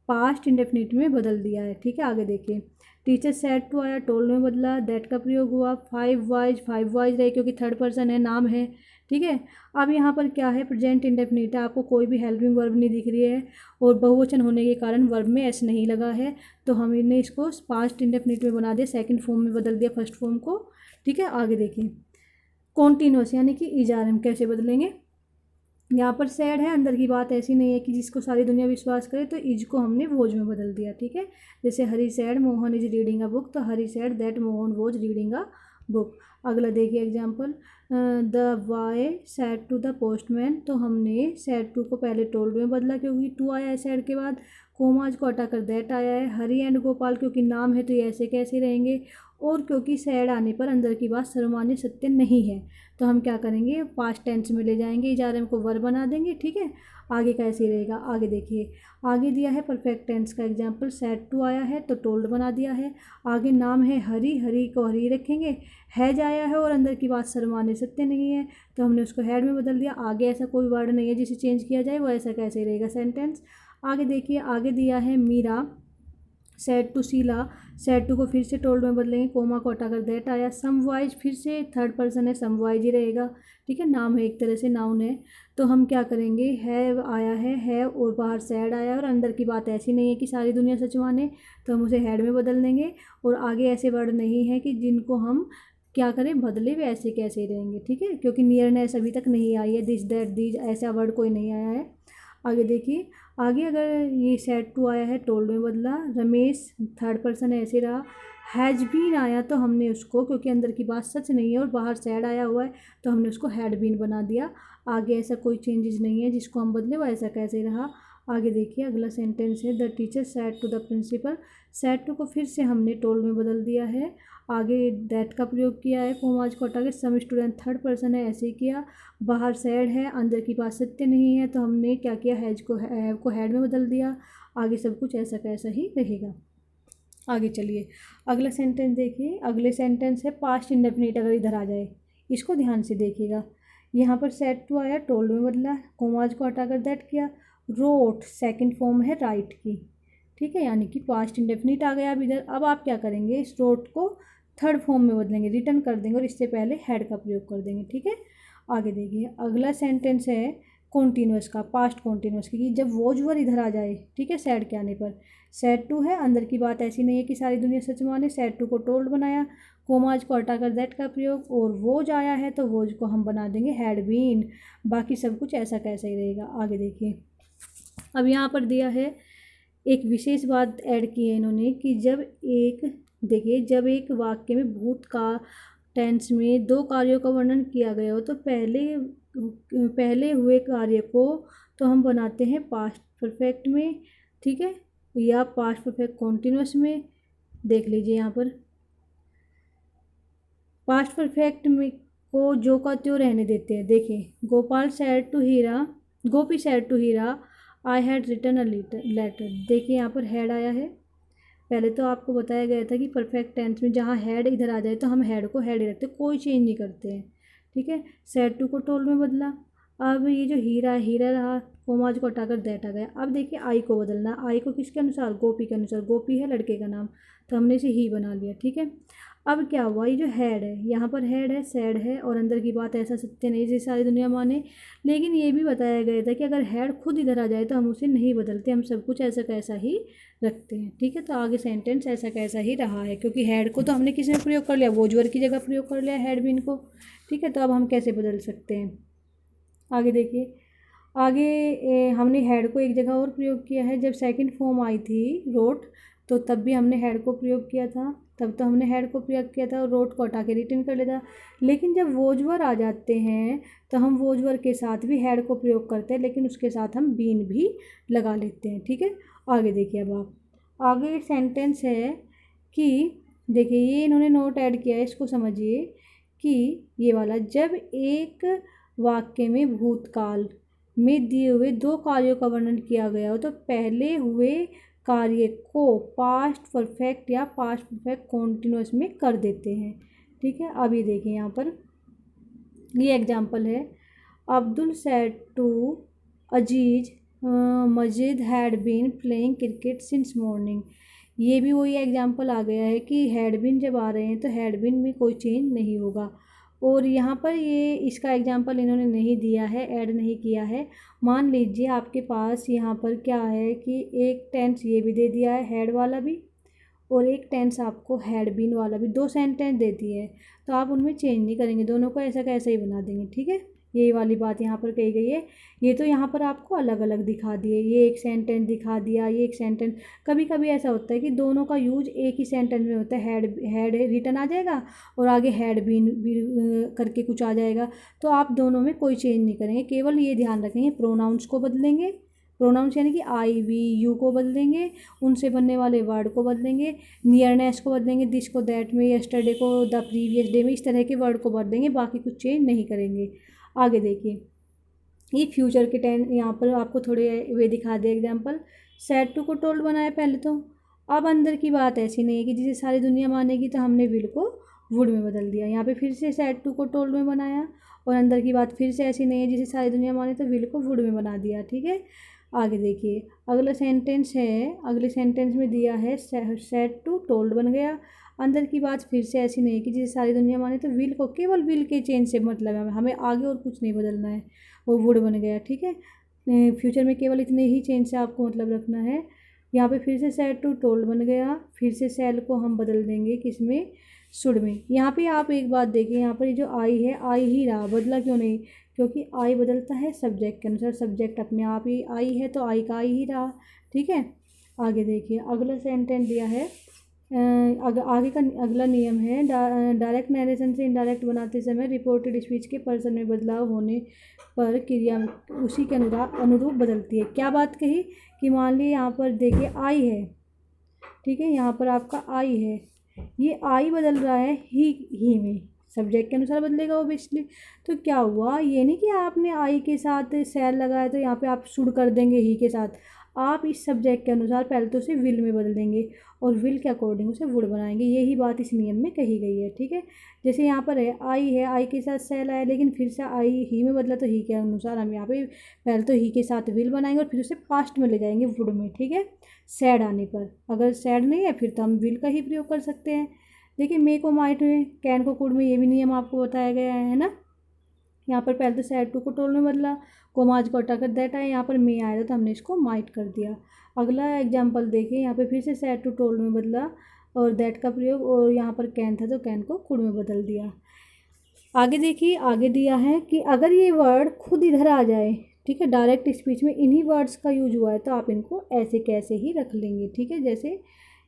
पास्ट इंडेफिनिट में बदल दिया है। ठीक है, आगे देखिए, टीचर सैड टू आया, टोल्ड में बदला, दैट का प्रयोग हुआ, फाइव वाइज रहे क्योंकि थर्ड पर्सन है, नाम है। ठीक है, अब यहाँ पर क्या है, प्रेजेंट इंडेफिनिट है, आपको कोई भी हेल्पिंग वर्ब नहीं दिख रही है, और बहुवचन होने के कारण वर्ब में एस नहीं लगा है, तो हमने इसको पास्ट इंडेफिनिट में बना दिया, सेकंड फॉर्म में बदल दिया फर्स्ट फॉर्म को। ठीक है, आगे देखिए, कॉन्टिन्यूस यानी कि इजारे हम कैसे बदलेंगे, यहाँ पर सैड है, अंदर की बात ऐसी नहीं है कि जिसको सारी दुनिया विश्वास करे, तो इज को हमने वोज में बदल दिया। ठीक है, जैसे Hari said Mohan is reading a book, तो Hari said that Mohan was reading a book. अगला देखिए एग्जाम्पल, द वाई सैड टू द पोस्टमैन, तो हमने सैड टू को पहले टोल्ड में बदला क्योंकि टू आया है सैड के बाद, कोमाज को हटाकर दैट आया है, हरी एंड गोपाल क्योंकि नाम है तो ये ऐसे कैसे रहेंगे, और क्योंकि सैड आने पर अंदर की बात सर्वमान्य सत्य नहीं है, तो हम क्या करेंगे, पास्ट टेंस में ले जाएंगे, इजारे को वर्ब बना देंगे। ठीक है, आगे कैसे रहेगा, आगे देखिए, आगे दिया है परफेक्ट टेंस का एग्जाम्पल, सैड टू आया है तो टोल्ड बना दिया है, आगे नाम है हरी, हरी को हरी रखेंगे, हैज आया है और अंदर की बात सर्वमान्य सत्य नहीं है, तो हमने उसको हैड में बदल दिया, आगे ऐसा कोई वर्ड नहीं है जिसे चेंज किया जाए, वो ऐसा कैसे रहेगा सेंटेंस। आगे देखिए, आगे दिया है Meera said to Sheela, said to को फिर से टोल्ड में बदलेंगे, कोमा को हटाकर दैट आया, सम वाइज फिर से थर्ड पर्सन है, सम वाइज ही रहेगा। ठीक है, नाम है एक तरह से, नाउन है, तो हम क्या करेंगे, है आया है और बाहर सैड आया और अंदर की बात ऐसी नहीं है कि सारी दुनिया सच माने, तो हम उसे हैड में बदल देंगे, और आगे ऐसे वर्ड नहीं है कि जिनको हम क्या करें बदले, वे ऐसे कैसे रहेंगे। ठीक है, क्योंकि नियरनेस अभी तक नहीं आई है, दिस दैट दीज ऐसा वर्ड कोई नहीं आया है। आगे देखिए, आगे अगर ये सैड टू आया है टोल्ड में बदला, रमेश थर्ड पर्सन है ऐसे रहा, हैज बीन आया तो हमने उसको, क्योंकि अंदर की बात सच नहीं है और बाहर सैड आया हुआ है, तो हमने उसको हैड बीन बना दिया। आगे ऐसा कोई चेंजेस नहीं है, जिसको हम बदले वो ऐसा कैसे रहा। आगे देखिए अगला सेंटेंस है, the teacher said to the principal. Said to को फिर से हमने टोल्ड में बदल दिया है। आगे दैट का प्रयोग किया है, कोमाज को हटा के सम स्टूडेंट थर्ड पर्सन है, ऐसे ही किया। बाहर सैड है, अंदर की बात सत्य नहीं है, तो हमने क्या किया, हैज को हैव को हैड में बदल दिया। आगे सब कुछ ऐसा कैसा ही रहेगा। आगे चलिए अगला सेंटेंस देखिए। अगले सेंटेंस है पास्ट इंडेफिनिट, अगर इधर आ जाए इसको ध्यान से देखिएगा। यहाँ पर सेड टू आया, टोल्ड में बदला, कोमाज को हटाकर दैट किया। रोट सेकंड फॉर्म है राइट की, ठीक है, यानी कि पास्ट इंडेफिनिट आ गया अब इधर। अब आप क्या करेंगे, इस रोट को थर्ड फॉर्म में बदलेंगे, रिटर्न कर देंगे और इससे पहले हैड का प्रयोग कर देंगे, ठीक है। आगे देखिए अगला सेंटेंस है कॉन्टीन्यूअस का, पास्ट कॉन्टीन्यूअस की, जब वॉज वर इधर आ जाए, ठीक है, सैड के आने पर। सैड टू है, अंदर की बात ऐसी नहीं है कि सारी दुनिया सच माने, सैड टू को टोल्ड बनाया, कोमाज को हटाकर दैट का प्रयोग, और वोज आया है तो वोज को हम बना देंगे हैड बीन। बाकी सब कुछ ऐसा कैसा ही रहेगा। आगे देखिए अब यहाँ पर दिया है एक विशेष बात ऐड की है इन्होंने कि जब एक, देखिए, जब एक वाक्य में भूत का टेंस में दो कार्यों का वर्णन किया गया हो तो पहले हुए कार्य को तो हम बनाते हैं पास्ट परफेक्ट में, ठीक है, या पास्ट परफेक्ट कॉन्टिन्यूस में। देख लीजिए यहाँ पर पास्ट परफेक्ट में को जो का त्यों रहने देते हैं। देखिए Gopal said to Heera, Gopi said to Heera I had written a letter. देखिए यहाँ पर हैड आया है, पहले तो आपको बताया गया था कि परफेक्ट टेंस में जहाँ हैड इधर आ जाए तो हम हैड को हैड ही रखते, कोई चेंज नहीं करते हैं, ठीक है। सैड टू को टोल्ड में बदला। अब ये जो हीरा है, हीरा रहा, कोमाज को हटाकर दैट आ गया। अब देखिए आई को बदलना, आई को किसके अनुसार, गोपी के अनुसार, गोपी है लड़के का नाम, तो हमने इसे ही बना लिया, ठीक है। अब क्या हुआ, ये जो हैड है, यहाँ पर हैड है, सैड है, और अंदर की बात ऐसा सत्य नहीं जिसे सारी दुनिया माने। लेकिन ये भी बताया गया था कि अगर हैड खुद इधर आ जाए तो हम उसे नहीं बदलते, हम सब कुछ ऐसा कैसा ही रखते हैं, ठीक है। तो आगे सेंटेंस ऐसा कैसा ही रहा है, क्योंकि हैड को तो हमने किसने प्रयोग कर लिया, वोजवर की जगह प्रयोग कर लिया हैड बीन को, ठीक है। तो अब हम कैसे बदल सकते हैं, आगे देखिए। आगे हमने हैड को एक जगह और प्रयोग किया है, जब सेकंड फॉर्म आई थी रोट, तो तब भी हमने हैड को प्रयोग किया था, तब तो हमने हैड को प्रयोग किया था और रोट को हटा के रिटर्न कर लेता। लेकिन जब वोजवर आ जाते हैं तो हम वोजवर के साथ भी हैड को प्रयोग करते हैं, लेकिन उसके साथ हम बीन भी लगा लेते हैं, ठीक है। आगे देखिए अब आप, आगे सेंटेंस है कि देखिए ये इन्होंने नोट ऐड किया है, इसको समझिए कि ये वाला, जब एक वाक्य में भूतकाल में दिए हुए दो कार्यों का वर्णन किया गया हो तो पहले हुए कार्य को पास्ट परफेक्ट या पास्ट परफेक्ट कॉन्टिन्यूस में कर देते हैं, ठीक है। अब ये देखिए यहाँ पर ये एग्जाम्पल है, Abdul said to Aziz Majid had been playing cricket since morning. ये भी वही एग्जाम्पल आ गया है कि हैड बीन जब आ रहे हैं तो हैड बीन में कोई चेंज नहीं होगा। और यहाँ पर ये इसका एग्जाम्पल इन्होंने नहीं दिया है, ऐड नहीं किया है। मान लीजिए आपके पास यहाँ पर क्या है कि एक टेंस ये भी दे दिया है हैड वाला भी, और एक टेंस आपको हैड बीन वाला भी, दो सेंटेंस देती है, तो आप उनमें चेंज नहीं करेंगे, दोनों को ऐसा कैसा ही बना देंगे, ठीक है। यही वाली बात यहाँ पर कही गई है। ये तो यहाँ पर आपको अलग अलग दिखा दिए, ये एक सेंटेंस दिखा दिया, ये एक सेंटेंस। कभी कभी ऐसा होता है कि दोनों का यूज एक ही सेंटेंस में होता है, हैड हैड रिटर्न आ जाएगा और आगे हैड बीन भी करके कुछ आ जाएगा, तो आप दोनों में कोई चेंज नहीं करेंगे, केवल ये ध्यान रखेंगे प्रोनाउंस को बदलेंगे। प्रोनाउंस यानी कि आई वी यू को बदलेंगे, उनसे बनने वाले वर्ड को बदलेंगे, नियरनेस को बदलेंगे, दिस को दैट में, यस्टरडे को द प्रीवियस डे में, इस तरह के वर्ड को बदलेंगे, बाकी कुछ चेंज नहीं करेंगे। आगे देखिए ये फ्यूचर के टेंस, यहाँ पर आपको थोड़े वे दिखा दिए एग्जाम्पल। सैड टू को टोल्ड बनाया पहले तो, अब अंदर की बात ऐसी नहीं है कि जिसे सारी दुनिया मानेगी, तो हमने विल को वुड में बदल दिया। यहाँ पे फिर से सैड टू को टोल्ड में बनाया, और अंदर की बात फिर से ऐसी नहीं है जिसे सारी दुनिया माने, तो विल को वुड में बना दिया, ठीक है। आगे देखिए अगला सेंटेंस है, अगले सेंटेंस में दिया है सैड टू टोल्ड बन गया, अंदर की बात फिर से ऐसी नहीं है कि जिसे सारी दुनिया माने, तो विल को केवल विल के चेंज से मतलब है, हमें आगे और कुछ नहीं बदलना है, वो वुड बन गया, ठीक है। फ्यूचर में केवल इतने ही चेंज से आपको मतलब रखना है। यहाँ पे फिर से सैड टू टोल्ड बन गया, फिर से सैल को हम बदल देंगे किसमें, शुड में। यहाँ पे आप एक बात देखिए, यहाँ पर ये जो आई है, आई ही रहा, बदला क्यों नहीं, क्योंकि आई बदलता है सब्जेक्ट के अनुसार, सब्जेक्ट अपने आप ही आई है तो आई का आई ही रहा, ठीक है। आगे देखिए अगला सेंटेंस दिया है, आगे का अगला नियम है, डायरेक्ट नरेशन से इनडायरेक्ट बनाते समय रिपोर्टेड स्पीच के पर्सन में बदलाव होने पर क्रिया उसी के अनुरूप बदलती है। क्या बात कही कि मान लीजिए यहाँ पर देखिए आई है, ठीक है, यहाँ पर आपका आई है, ये आई बदल रहा है ही में, सब्जेक्ट के अनुसार बदलेगा ओबियसली। तो क्या हुआ, ये नहीं कि आपने आई के साथ सैल लगाया तो यहाँ पे आप शुड कर देंगे ही के साथ, आप इस सब्जेक्ट के अनुसार पहले तो उसे विल में बदल देंगे और विल के अकॉर्डिंग उसे वुड बनाएंगे। यही बात इस नियम में कही गई है, ठीक है। जैसे यहाँ पर है, आई के साथ सैल आया, लेकिन फिर से आई ही में बदला तो ही के अनुसार हम यहाँ पे पहले तो ही के साथ विल बनाएंगे और फिर उसे पास्ट में ले जाएंगे वुड में, ठीक है। सैड आने पर, अगर सैड नहीं है फिर तो हम विल का ही प्रयोग कर सकते हैं। देखिए मे को माइट में, कैन को कुड में, ये भी नियम आपको बताया गया है ना। यहाँ पर पहले तो सैड टू को टोल में बदला, कोमाज को हटाकर दैट आया, यहाँ पर मे आया था तो हमने इसको माइट कर दिया। अगला एग्जाम्पल देखिए, यहाँ पे फिर से सैड टू टोल में बदला और दैट का प्रयोग, और यहाँ पर कैन था तो कैन को कुड में बदल दिया। आगे देखिए, आगे दिया है कि अगर ये वर्ड खुद इधर आ जाए, ठीक है, डायरेक्ट स्पीच में इन्हीं वर्ड्स का यूज हुआ है तो आप इनको ऐसे कैसे ही रख लेंगे, ठीक है। जैसे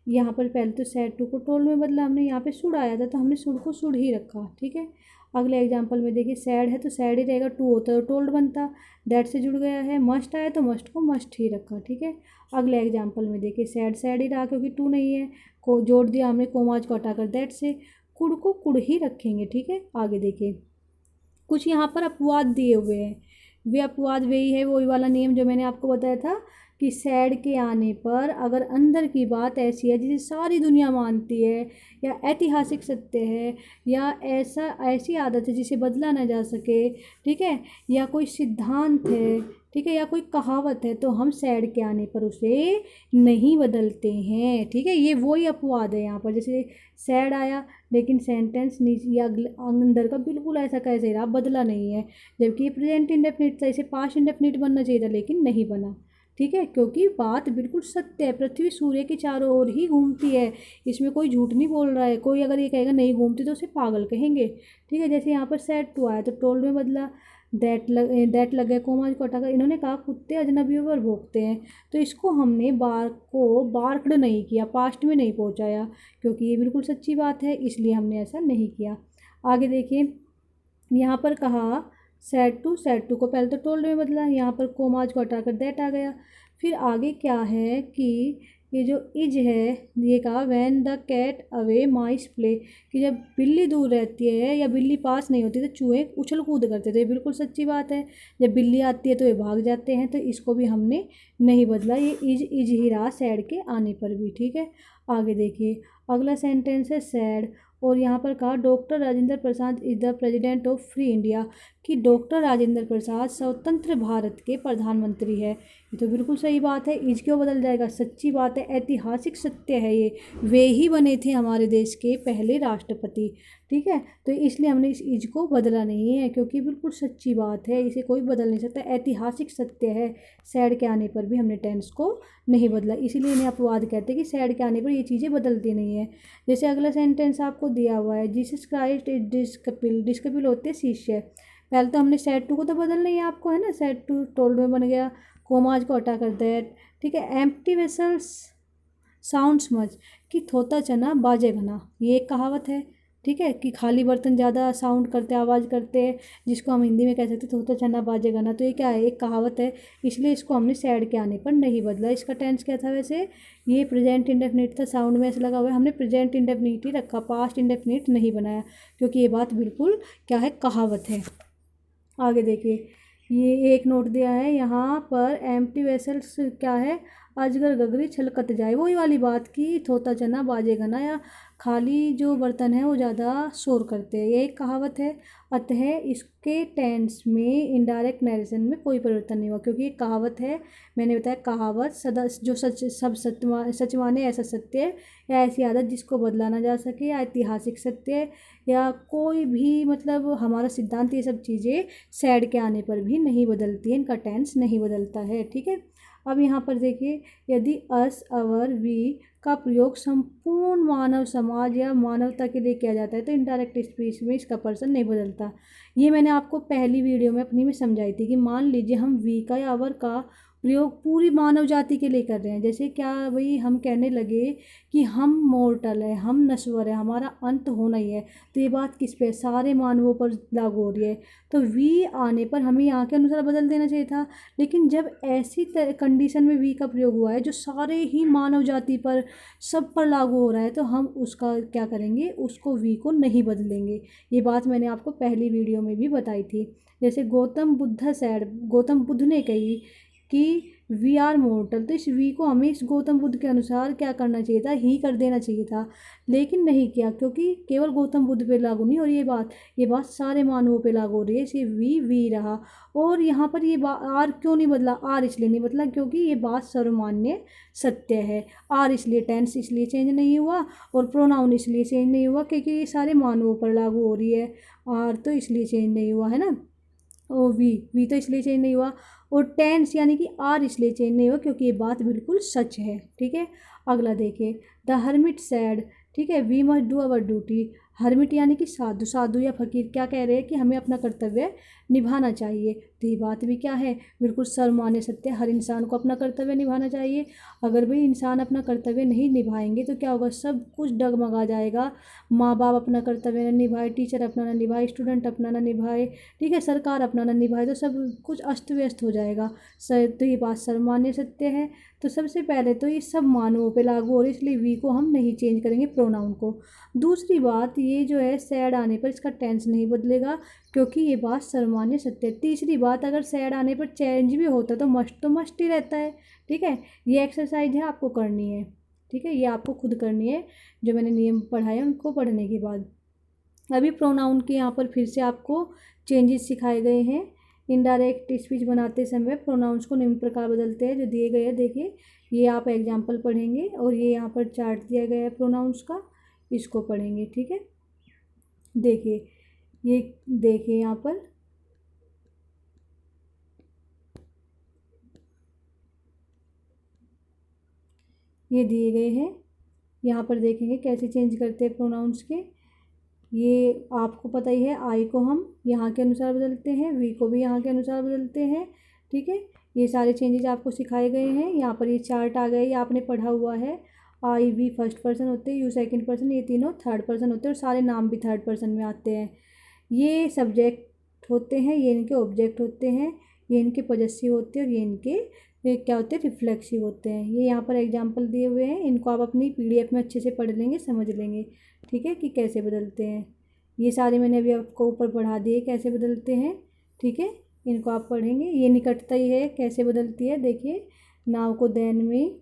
यहाँ पर पहले तो सैड टू को टोल में बदला हमने, यहाँ पे सुड आया था तो हमने सुड को सुड ही रखा, ठीक है। अगले एग्जाम्पल में देखिए, सैड है तो सैड ही रहेगा, टू होता है तो टोल्ड बनता, दैट से जुड़ गया है, मस्ट आया तो मस्ट को मस्ट ही रखा, ठीक है। अगले एग्जाम्पल में देखिए, सैड सैड ही रहा क्योंकि टू नहीं है, को जोड़ दिया हमने कोमाज को हटाकर दैट से, कुड़ को कुड़ ही रखेंगे, ठीक है। आगे देखिए, कुछ यहाँ पर अपवाद दिए हुए हैं, वे अपवाद वही है, वही वाला नियम जो मैंने आपको बताया था कि सैड के आने पर अगर अंदर की बात ऐसी है जिसे सारी दुनिया मानती है, या ऐतिहासिक सत्य है, या ऐसी आदत है जिसे बदला ना जा सके, ठीक है, या कोई सिद्धांत है, ठीक है, या कोई कहावत है, तो हम सैड के आने पर उसे नहीं बदलते हैं, ठीक है। ये वही अपवाद है यहाँ पर, जैसे सैड आया लेकिन सेंटेंस नीचे या अंदर का बिल्कुल ऐसा कैसे रहा, बदला नहीं है, जबकि ये प्रेजेंट इंडेफिनिट था, इसे पास्ट इंडेफिनिट बनना चाहिए था लेकिन नहीं बना, ठीक है, क्योंकि बात बिल्कुल सत्य है, पृथ्वी सूर्य के चारों ओर ही घूमती है, इसमें कोई झूठ नहीं बोल रहा है। कोई अगर ये कहेगा नहीं घूमती तो उसे पागल कहेंगे, ठीक है। जैसे यहाँ पर सैड टू आया तो टोल्ड में बदला, दैट लग गया, कोमा को हटाकर इन्होंने कहा कुत्ते अजनबियों पर भौंकते हैं, तो इसको हमने बार्कड नहीं किया, पास्ट में नहीं पहुँचाया, क्योंकि ये बिल्कुल सच्ची बात है, इसलिए हमने ऐसा नहीं किया। आगे देखिए, यहाँ पर कहा सैड टू को पहले तो टोल्ड में बदला, यहाँ पर कोमाज को हटाकर दैट आ गया। फिर आगे क्या है कि ये जो इज है, ये कहा when the cat away mice play, कि जब बिल्ली दूर रहती है या बिल्ली पास नहीं होती तो चूहे उछल कूद करते थे, ये बिल्कुल सच्ची बात है, जब बिल्ली आती है तो ये भाग जाते हैं, तो इसको भी हमने नहीं बदला, ये इज ही रहा सैड के आने पर भी, ठीक है। आगे देखिए, अगला सेंटेंस है सैड, और यहाँ पर कहा doctor Rajendra Prasad is the president of free India, कि डॉक्टर राजेंद्र प्रसाद स्वतंत्र भारत के प्रधानमंत्री है। ये तो बिल्कुल सही बात है, इज क्यों बदल जाएगा, सच्ची बात है, ऐतिहासिक सत्य है ये, वे ही बने थे हमारे देश के पहले राष्ट्रपति, ठीक है। तो इसलिए हमने इस इज को बदला नहीं है, क्योंकि बिल्कुल सच्ची बात है, इसे कोई बदल नहीं सकता, ऐतिहासिक सत्य है। सैड के आने पर भी हमने टेंस को नहीं बदला, इसीलिए इन्हें अपवाद कहते हैं कि सैड के आने पर ये चीज़ें बदलती नहीं है। जैसे अगला सेंटेंस आपको दिया हुआ है, जीसस क्राइस्ट इज डिस्कपिल, डिस्कपिल होते शिष्य, पहले तो हमने सैड टू को तो बदलना ही आपको है ना, सैड टू टोल्ड में बन गया, कोमाज को हटा कर दैट, ठीक है। एम्प्टी वेसल्स साउंड्स मच, कि थोता चना बाजे घना, ये एक कहावत है, ठीक है, कि खाली बर्तन ज़्यादा साउंड करते, आवाज़ करते हैं, जिसको हम हिंदी में कह सकते थोता चना बाजे घना, तो ये क्या है, एक कहावत है, इसलिए इसको हमने सैड के आने पर नहीं बदला। इसका टेंस क्या था वैसे, ये प्रेजेंट इंडेफिनिट था, साउंड में ऐसा लगा हुआ है, हमने प्रेजेंट इंडेफिनिट ही रखा, पास्ट इंडेफिनिट नहीं बनाया, क्योंकि ये बात बिल्कुल क्या है, कहावत है। आगे देखिए, ये एक नोट दिया है यहाँ पर, एम्प्टी वेसल्स क्या है, अजगर गगरी छलकत जाए, वही वाली बात की थोता चना बाजे घना, या खाली जो बर्तन है वो ज़्यादा शोर करते हैं, ये एक कहावत है। अतः इसके टेंस में इनडायरेक्ट नरेशन में कोई परिवर्तन नहीं हुआ, क्योंकि ये कहावत है, मैंने बताया कहावत सदा जो सच माने ऐसा सत्य है, या ऐसी आदत जिसको बदला ना जा सके, या ऐतिहासिक सत्य, या कोई भी मतलब हमारा सिद्धांत, ये सब चीज़ें सैड के आने पर भी नहीं बदलती हैं, इनका टेंस नहीं बदलता है, ठीक है। अब यहाँ पर देखिए, यदि अस अवर वी का प्रयोग संपूर्ण मानव समाज या मानवता के लिए किया जाता है तो इनडायरेक्ट स्पीच में इसका पर्सन नहीं बदलता। ये मैंने आपको पहली वीडियो में अपनी में समझाई थी कि मान लीजिए हम वी का या अवर का प्रयोग पूरी मानव जाति के लिए कर रहे हैं। जैसे क्या भाई, हम कहने लगे कि हम मोर्टल है, हम नश्वर है, हमारा अंत होना ही है, तो ये बात किस पे, सारे मानवों पर लागू हो रही है। तो वी आने पर हमें यहाँ के अनुसार बदल देना चाहिए था, लेकिन जब ऐसी कंडीशन में वी का प्रयोग हुआ है जो सारे ही मानव जाति पर, सब पर लागू हो रहा है, तो हम उसका क्या करेंगे, उसको वी को नहीं बदलेंगे। ये बात मैंने आपको पहली वीडियो में भी बताई थी। जैसे गौतम बुद्ध ने कही कि वी आर मोर्टल, तो इस वी को हमें इस गौतम बुद्ध के अनुसार क्या करना चाहिए था, ही कर देना चाहिए था, लेकिन नहीं किया, क्योंकि केवल गौतम बुद्ध पे लागू नहीं हो रही ये बात सारे मानवों पे लागू हो रही है, इसलिए वी रहा। और यहाँ पर ये आर क्यों नहीं बदला, आर इसलिए नहीं बदला क्योंकि ये बात सर्वमान्य सत्य है। आर इसलिए, टेंस इसलिए चेंज नहीं हुआ, और प्रोनाउन इसलिए चेंज नहीं हुआ क्योंकि ये सारे मानवों पर लागू हो रही है। आर तो इसलिए चेंज नहीं हुआ है ना, और वी तो इसलिए चेंज नहीं हुआ, और टेंस यानी कि आर इसलिए चेंज नहीं हुआ क्योंकि ये बात बिल्कुल सच है। ठीक है, अगला देखिए, द हर्मिट सैड, ठीक है, we must do our duty. Hermit यानी कि साधु या फकीर क्या कह रहे हैं कि हमें अपना कर्तव्य निभाना चाहिए। तो ये बात भी क्या है, बिल्कुल सर्वमान्य सत्य, हर इंसान को अपना कर्तव्य निभाना चाहिए। अगर भाई इंसान अपना कर्तव्य नहीं निभाएंगे तो क्या होगा, सब कुछ डगमगा जाएगा। माँ बाप अपना कर्तव्य न निभाए, टीचर अपना न निभाए, स्टूडेंट अपना न निभाए, ठीक है, सरकार अपना न निभाए, तो सब कुछ अस्त व्यस्त हो जाएगा। तो ये बात सर्वमान्य सत्य है। तो सबसे पहले तो ये सब मानवों पे लागू हो रही है, इसलिए वी को हम नहीं चेंज करेंगे, प्रोनाउन को। दूसरी बात, ये जो है सैड आने पर इसका टेंस नहीं बदलेगा क्योंकि ये बात सर्वमान्य सत्य है। तीसरी बात, अगर सैड आने पर चेंज भी होता तो मस्ट ही रहता है। ठीक है, ये एक्सरसाइज है, आपको करनी है। ठीक है, ये आपको खुद करनी है, जो मैंने नियम पढ़ाए उनको पढ़ने के बाद। अभी प्रोनाउन के यहाँ पर फिर से आपको चेंजेस सिखाए गए हैं। इनडायरेक्ट स्पीच बनाते समय प्रोनाउंस को निम्न प्रकार बदलते हैं जो दिए गए हैं। देखिए, ये आप एग्जाम्पल पढ़ेंगे, और ये यहाँ पर चार्ट दिया गया है प्रोनाउंस का, इसको पढ़ेंगे। ठीक है, देखिए, ये देखिए यहाँ पर ये दिए गए हैं, यहाँ पर देखेंगे कैसे चेंज करते हैं प्रोनाउंस के। ये आपको पता ही है, आई को हम यहाँ के अनुसार बदलते हैं, वी को भी यहाँ के अनुसार बदलते हैं। ठीक है, ये सारे चेंजेस आपको सिखाए गए हैं। यहाँ पर ये चार्ट आ गए, ये आपने पढ़ा हुआ है। आई वी फर्स्ट पर्सन होते हैं, यू सेकंड पर्सन, ये तीनों थर्ड पर्सन होते हैं, और सारे नाम भी थर्ड पर्सन में आते हैं। ये सब्जेक्ट होते हैं, ये इनके ऑब्जेक्ट होते हैं, ये इनके पॉजेसिव होते हैं, और ये क्या होते हैं, रिफ्लेक्सिव होते हैं। ये यहाँ पर एग्जांपल दिए हुए हैं, इनको आप अपनी पीडीएफ में अच्छे से पढ़ लेंगे, समझ लेंगे। ठीक है, कि कैसे बदलते हैं। ये सारे मैंने अभी आपको ऊपर पढ़ा दिए कैसे बदलते हैं। ठीक है, इनको आप पढ़ेंगे। ये निकटता ही है, कैसे बदलती है। देखिए, नाव को देन में,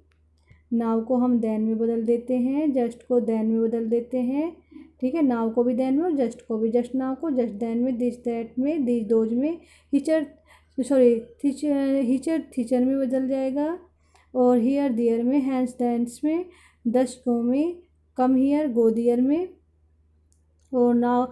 नाव को हम देन में बदल देते हैं, जस्ट को देन में बदल देते हैं। ठीक है, नाव को भी देन में, और जस्ट को भी, जस्ट नाव को जस्ट देन में, दिस दैट में, दिस दोज में, हिचर थीचर में बदल जाएगा, और हियर दियर में, हैंस दैंस में, दस गो में, कम हियर गो दियर में, और नाउ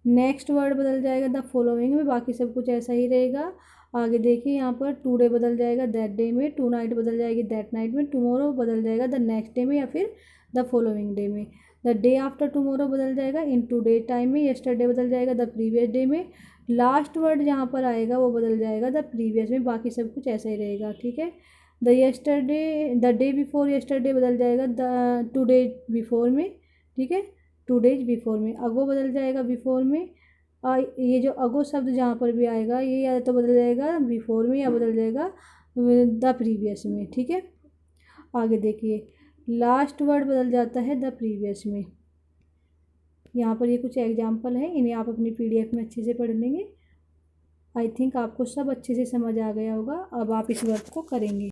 नेक्स्ट वर्ड बदल जाएगा द फॉलोइंग में। बाकी सब कुछ ऐसा ही रहेगा। आगे देखिए, यहाँ पर टुडे बदल जाएगा दैट डे में, टू नाइट बदल जाएगी दैट नाइट में, टुमारो बदल जाएगा द नेक्स्ट डे में या फिर द फॉलोइंग डे में, द डे आफ्टर टुमारो बदल जाएगा इन टू डे टाइम में, यस्टरडे बदल जाएगा द प्रीवियस डे में, लास्ट वर्ड जहाँ पर आएगा वो बदल जाएगा द प्रीवियस में। बाकी सब कुछ ऐसा ही रहेगा। ठीक है, द डे बिफोर यस्टरडे बदल जाएगा द टू डे बिफोर में। ठीक है, 2 डेज बिफोर में, अगो बदल जाएगा बिफोर में। ये जो अगो शब्द जहाँ पर भी आएगा, ये या तो बदल जाएगा बिफोर में या बदल जाएगा द प्रीवियस में। ठीक है, आगे देखिए, लास्ट वर्ड बदल जाता है द प्रीवियस में। यहाँ पर ये कुछ एग्जाम्पल है, इन्हें आप अपनी पीडीएफ में अच्छे से पढ़ लेंगे। आई थिंक आपको सब अच्छे से समझ आ गया होगा। अब आप इस वर्क को करेंगे।